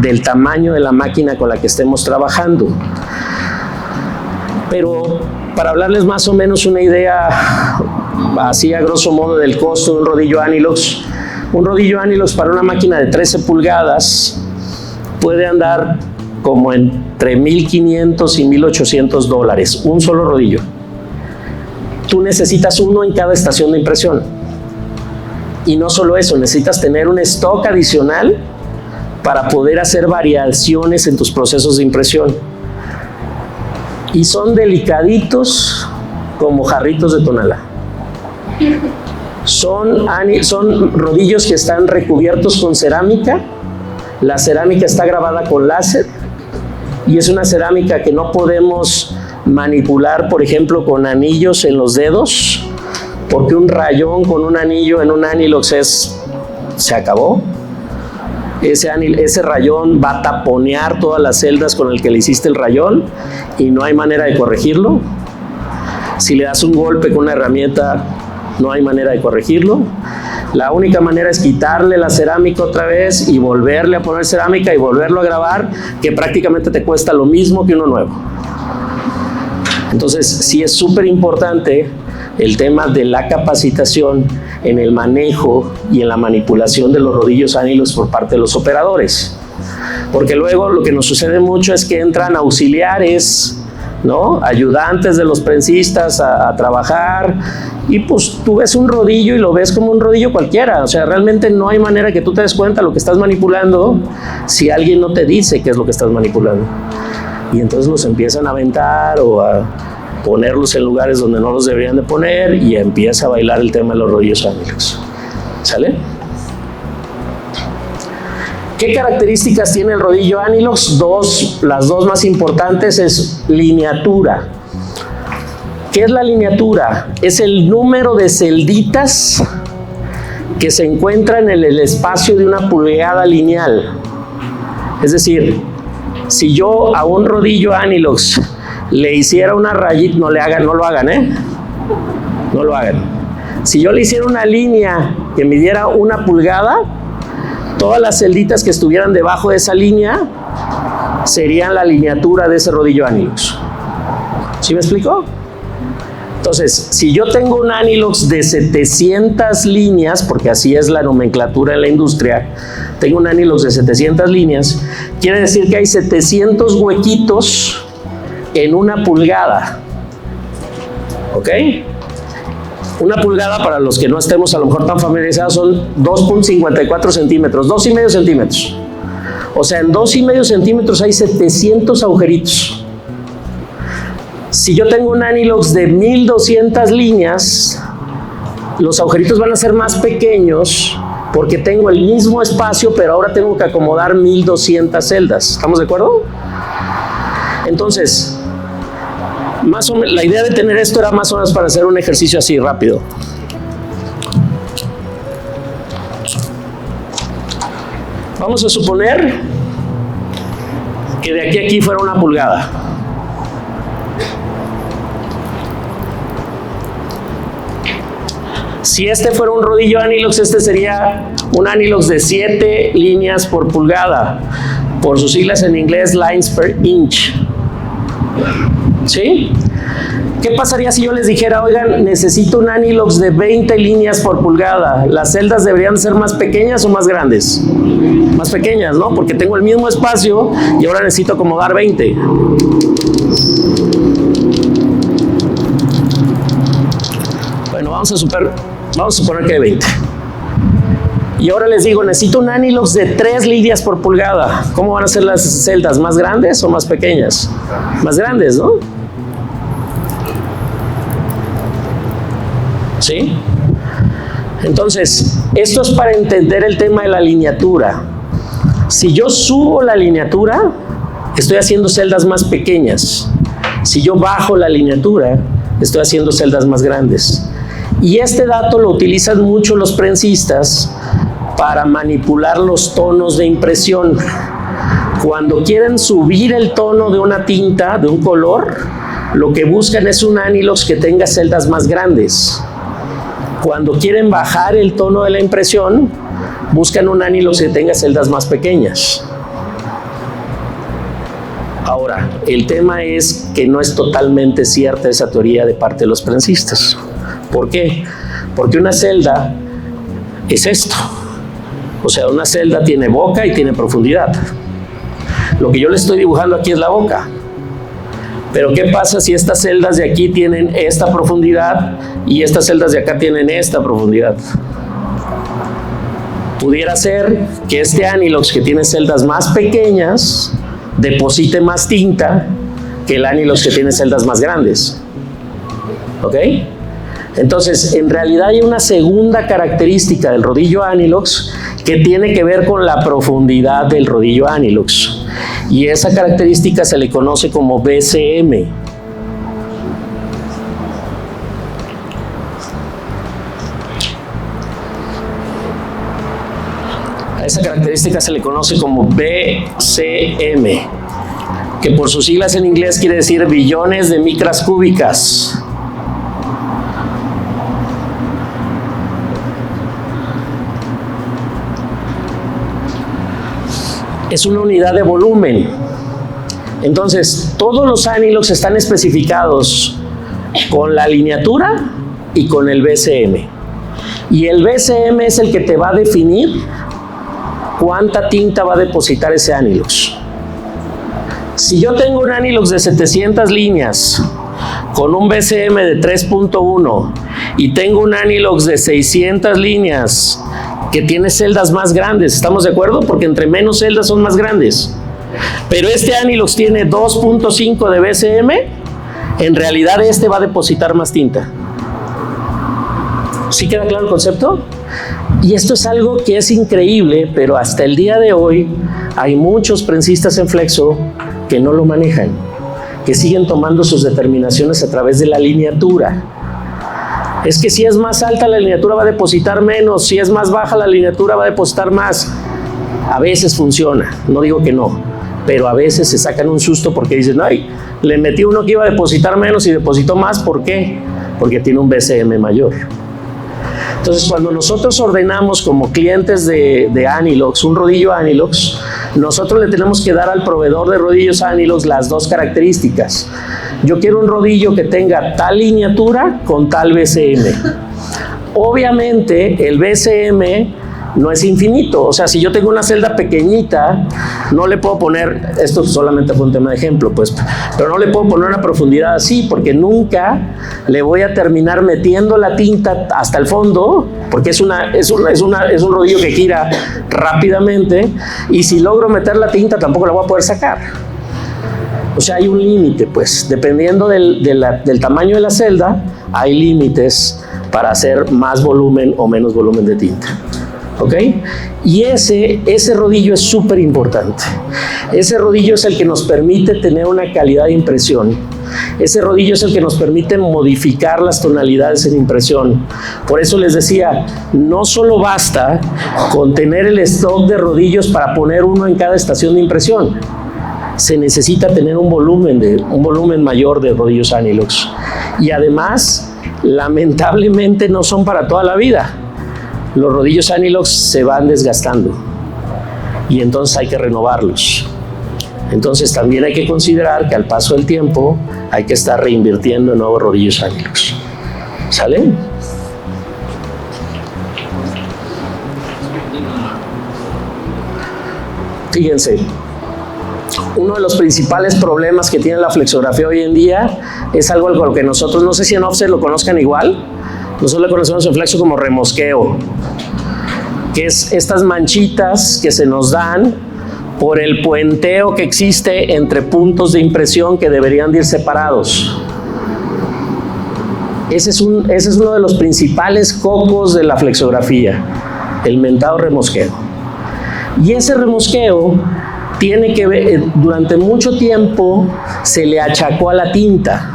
del tamaño de la máquina con la que estemos trabajando. Pero para hablarles más o menos una idea, así a grosso modo, del costo de un rodillo Anilux, para una máquina de 13 pulgadas puede andar como entre $1,500 y $1,800, un solo rodillo. Tú necesitas uno en cada estación de impresión. Y no solo eso, necesitas tener un stock adicional para poder hacer variaciones en tus procesos de impresión. Y son delicaditos como jarritos de Tonalá. Son rodillos que están recubiertos con cerámica. La cerámica está grabada con láser y es una cerámica que no podemos manipular, por ejemplo, con anillos en los dedos, porque un rayón con un anillo en un Anilux se acabó. Ese rayón va a taponear todas las celdas con el que le hiciste el rayón y no hay manera de corregirlo. Si le das un golpe con una herramienta, no hay manera de corregirlo. La única manera es quitarle la cerámica otra vez y volverle a poner cerámica y volverlo a grabar, que prácticamente te cuesta lo mismo que uno nuevo. Entonces, sí es súper importante el tema de la capacitación en el manejo y en la manipulación de los rodillos Anilux por parte de los operadores. Porque luego lo que nos sucede mucho es que entran auxiliares, ¿no? Ayudantes de los prensistas a trabajar Y pues tú ves un rodillo y lo ves como un rodillo cualquiera. O sea, realmente no hay manera que tú te des cuenta lo que estás manipulando si alguien no te dice qué es lo que estás manipulando. Y entonces los empiezan a aventar o a ponerlos en lugares donde no los deberían de poner y empieza a bailar el tema de los rodillos Anilox. ¿Sale? ¿Qué características tiene el rodillo Anilox? Las dos más importantes es lineatura. ¿Qué es la lineatura? Es el número de celditas que se encuentran en el espacio de una pulgada lineal. Es decir, si yo a un rodillo Anilox le hiciera una rayita, no lo hagan, no lo hagan. Si yo le hiciera una línea que midiera 1 pulgada, todas las celditas que estuvieran debajo de esa línea serían la lineatura de ese rodillo Anilox. ¿Sí me explico? Entonces, si yo tengo un Anilox de 700 líneas, porque así es la nomenclatura en la industria, tengo un Anilox de 700 líneas, quiere decir que hay 700 huequitos en 1 pulgada. ¿Ok? 1 pulgada, para los que no estemos a lo mejor tan familiarizados, son 2.54 centímetros, 2,5 centímetros. O sea, en 2,5 centímetros hay 700 agujeritos. Si yo tengo un Anilox de 1200 líneas, los agujeritos van a ser más pequeños porque tengo el mismo espacio, pero ahora tengo que acomodar 1200 celdas. ¿Estamos de acuerdo? Entonces, más o menos, la idea de tener esto era más o menos para hacer un ejercicio así rápido. Vamos a suponer que de aquí a aquí fuera 1 pulgada. Si este fuera un rodillo Anilox, este sería un Anilox de 7 líneas por pulgada, por sus siglas en inglés, lines per inch. ¿Sí? ¿Qué pasaría si yo les dijera, oigan, necesito un Anilox de 20 líneas por pulgada? ¿Las celdas deberían ser más pequeñas o más grandes? Más pequeñas, ¿no? Porque tengo el mismo espacio y ahora necesito acomodar 20. Bueno, vamos a suponer que hay 20. Y ahora les digo, necesito un Anilox de 3 líneas por pulgada. ¿Cómo van a ser las celdas? ¿Más grandes o más pequeñas? Más grandes, ¿no? ¿Sí? Entonces, esto es para entender el tema de la lineatura. Si yo subo la lineatura, estoy haciendo celdas más pequeñas. Si yo bajo la lineatura, estoy haciendo celdas más grandes. Y este dato lo utilizan mucho los prensistas para manipular los tonos de impresión. Cuando quieren subir el tono de una tinta, de un color, lo que buscan es un Anilox que tenga celdas más grandes. Cuando quieren bajar el tono de la impresión, buscan un Anilox que tenga celdas más pequeñas. Ahora, el tema es que no es totalmente cierta esa teoría de parte de los prensistas. ¿Por qué? Porque una celda es esto. O sea, una celda tiene boca y tiene profundidad. Lo que yo le estoy dibujando aquí es la boca. Pero ¿qué pasa si estas celdas de aquí tienen esta profundidad y estas celdas de acá tienen esta profundidad? Pudiera ser que este Anilox, que tiene celdas más pequeñas, deposite más tinta que el Anilox que tiene celdas más grandes. ¿Ok? Entonces, en realidad hay una segunda característica del rodillo Anilox que tiene que ver con la profundidad del rodillo Anilox. Y esa característica se le conoce como BCM. A esa característica se le conoce como BCM, que por sus siglas en inglés quiere decir billones de micras cúbicas. Es una unidad de volumen. Entonces, todos los Anilox están especificados con la lineatura y con el BCM. Y el BCM es el que te va a definir cuánta tinta va a depositar ese Anilox. Si yo tengo un Anilox de 700 líneas con un BCM de 3.1 y tengo un Anilox de 600 líneas que tiene celdas más grandes, ¿estamos de acuerdo? Porque entre menos celdas son más grandes. Pero este Anilox tiene 2.5 de BCM, en realidad este va a depositar más tinta. ¿Sí queda claro el concepto? Y esto es algo que es increíble, pero hasta el día de hoy hay muchos prensistas en flexo que no lo manejan, que siguen tomando sus determinaciones a través de la lineatura. Es que si es más alta la lineatura va a depositar menos, si es más baja la lineatura va a depositar más. A veces funciona, no digo que no, pero a veces se sacan un susto porque dicen, ay, le metí uno que iba a depositar menos y depositó más, ¿por qué? Porque tiene un BCM mayor. Entonces, cuando nosotros ordenamos como clientes de Anilox un rodillo Anilox, nosotros le tenemos que dar al proveedor de rodillos Anilox las dos características. Yo quiero un rodillo que tenga tal lineatura con tal BCM. Obviamente, el BCM no es infinito. O sea, si yo tengo una celda pequeñita, no le puedo poner, esto solamente fue un tema de ejemplo, pues, pero no le puedo poner una profundidad así, porque nunca le voy a terminar metiendo la tinta hasta el fondo, porque es un rodillo que gira rápidamente, y si logro meter la tinta tampoco la voy a poder sacar. O sea, hay un límite, pues, dependiendo del tamaño de la celda, hay límites para hacer más volumen o menos volumen de tinta. ¿Ok? Y ese rodillo es súper importante. Ese rodillo es el que nos permite tener una calidad de impresión. Ese rodillo es el que nos permite modificar las tonalidades en impresión. Por eso les decía, no solo basta con tener el stock de rodillos para poner uno en cada estación de impresión. Se necesita tener un volumen mayor de rodillos Anilox. Y además, lamentablemente no son para toda la vida. Los rodillos Anilox se van desgastando y entonces hay que renovarlos. Entonces también hay que considerar que al paso del tiempo hay que estar reinvirtiendo en nuevos rodillos Anilox. ¿Sale? Fíjense, uno de los principales problemas que tiene la flexografía hoy en día es algo con lo que nosotros, no sé si en Offset lo conozcan igual, nosotros le conocemos en flexo como remosqueo, que es estas manchitas que se nos dan por el puenteo que existe entre puntos de impresión que deberían de ir separados. Ese es uno de los principales cocos de la flexografía, el mentado remosqueo. Y ese remosqueo tiene que ver, durante mucho tiempo se le achacó a la tinta,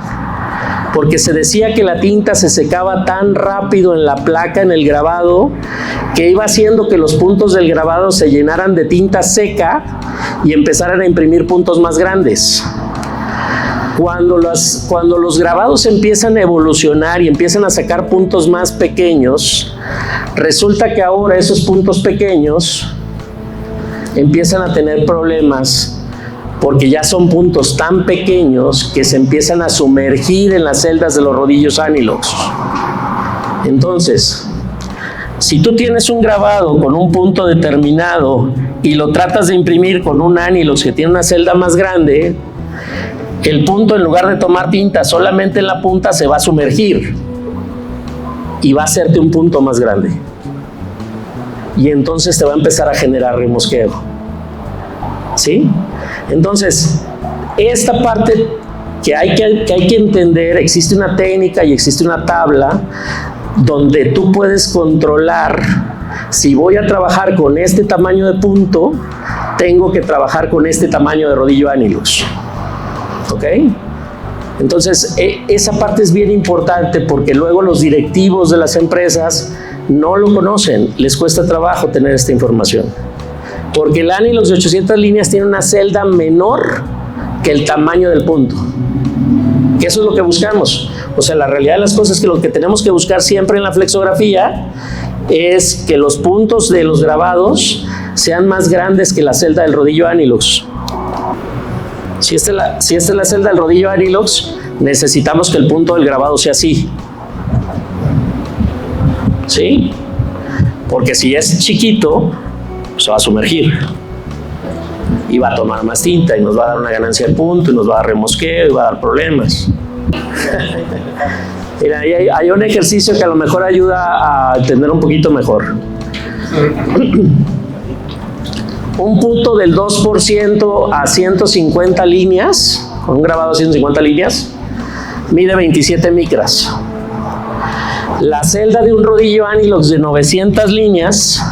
porque se decía que la tinta se secaba tan rápido en la placa, en el grabado, que iba haciendo que los puntos del grabado se llenaran de tinta seca y empezaran a imprimir puntos más grandes. Cuando los grabados empiezan a evolucionar y empiezan a sacar puntos más pequeños, resulta que ahora esos puntos pequeños empiezan a tener problemas porque ya son puntos tan pequeños que se empiezan a sumergir en las celdas de los rodillos Anilox. Entonces, si tú tienes un grabado con un punto determinado y lo tratas de imprimir con un Anilox que tiene una celda más grande, el punto, en lugar de tomar tinta solamente en la punta, se va a sumergir y va a hacerte un punto más grande. Y entonces te va a empezar a generar remosqueo. ¿Sí? Entonces, esta parte que hay que entender, existe una técnica y existe una tabla donde tú puedes controlar, si voy a trabajar con este tamaño de punto, tengo que trabajar con este tamaño de rodillo Anilox. ¿Ok? Entonces, esa parte es bien importante porque luego los directivos de las empresas no lo conocen, les cuesta trabajo tener esta información. Porque el Anilox de 800 líneas tiene una celda menor que el tamaño del punto. Que eso es lo que buscamos. O sea, la realidad de las cosas es que lo que tenemos que buscar siempre en la flexografía es que los puntos de los grabados sean más grandes que la celda del rodillo Anilox. Si esta es la celda del rodillo Anilox, necesitamos que el punto del grabado sea así. ¿Sí? Porque si es chiquito, se va a sumergir y va a tomar más tinta y nos va a dar una ganancia de punto y nos va a dar remosqueo y va a dar problemas. Mira, hay un ejercicio que a lo mejor ayuda a entender un poquito mejor. Un punto del 2% a 150 líneas, con un grabado de 150 líneas, mide 27 micras. La celda de un rodillo Anilox de 900 líneas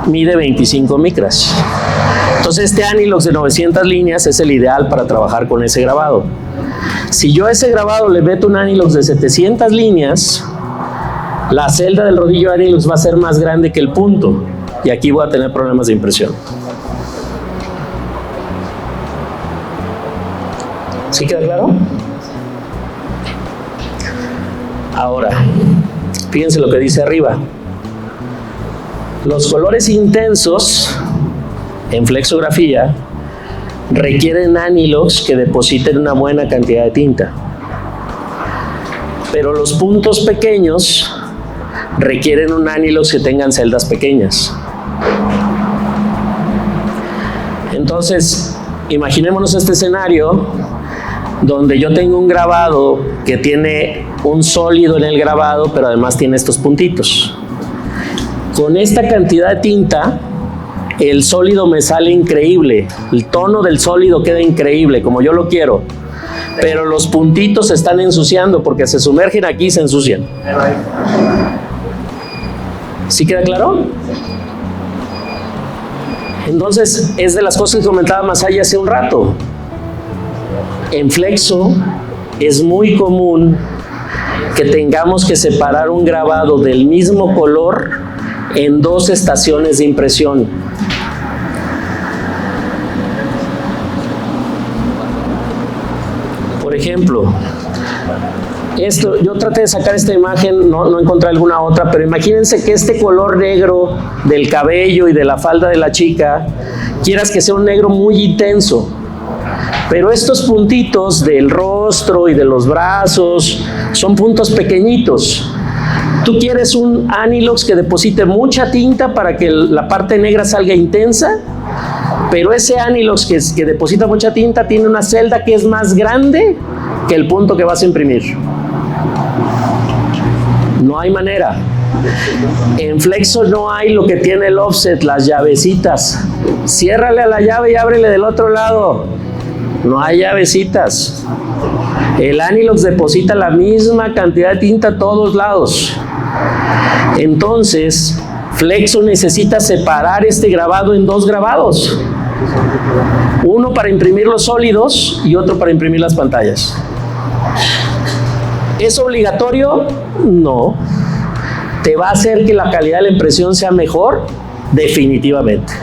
mide 25 micras. Entonces este Anilox de 900 líneas es el ideal para trabajar con ese grabado. Si yo a ese grabado le meto un Anilox de 700 líneas, la celda del rodillo Anilox va a ser más grande que el punto y aquí voy a tener problemas de impresión. ¿Sí queda claro? Ahora, fíjense lo que dice arriba. Los colores intensos en flexografía requieren Anilox que depositen una buena cantidad de tinta. Pero los puntos pequeños requieren un Anilox que tengan celdas pequeñas. Entonces, imaginémonos este escenario donde yo tengo un grabado que tiene un sólido en el grabado, pero además tiene estos puntitos. Con esta cantidad de tinta, el sólido me sale increíble, el tono del sólido queda increíble, como yo lo quiero, pero los puntitos se están ensuciando porque se sumergen aquí y se ensucian. ¿Sí queda claro? Entonces, es de las cosas que comentaba Masaya hace un rato. En flexo es muy común que tengamos que separar un grabado del mismo color en dos estaciones de impresión. Por ejemplo, esto, yo traté de sacar esta imagen, no encontré alguna otra, pero imagínense que este color negro del cabello y de la falda de la chica, quieras que sea un negro muy intenso, pero estos puntitos del rostro y de los brazos son puntos pequeñitos. Tú quieres un Anilox que deposite mucha tinta para que la parte negra salga intensa, pero ese Anilox que deposita mucha tinta tiene una celda que es más grande que el punto que vas a imprimir. No hay manera. En flexo no hay lo que tiene el offset, las llavecitas. Ciérrale a la llave y ábrele del otro lado. No hay llavecitas. El Anilox deposita la misma cantidad de tinta a todos lados. Entonces, flexo necesita separar este grabado en dos grabados. Uno para imprimir los sólidos y otro para imprimir las pantallas. ¿Es obligatorio? No. ¿Te va a hacer que la calidad de la impresión sea mejor? Definitivamente.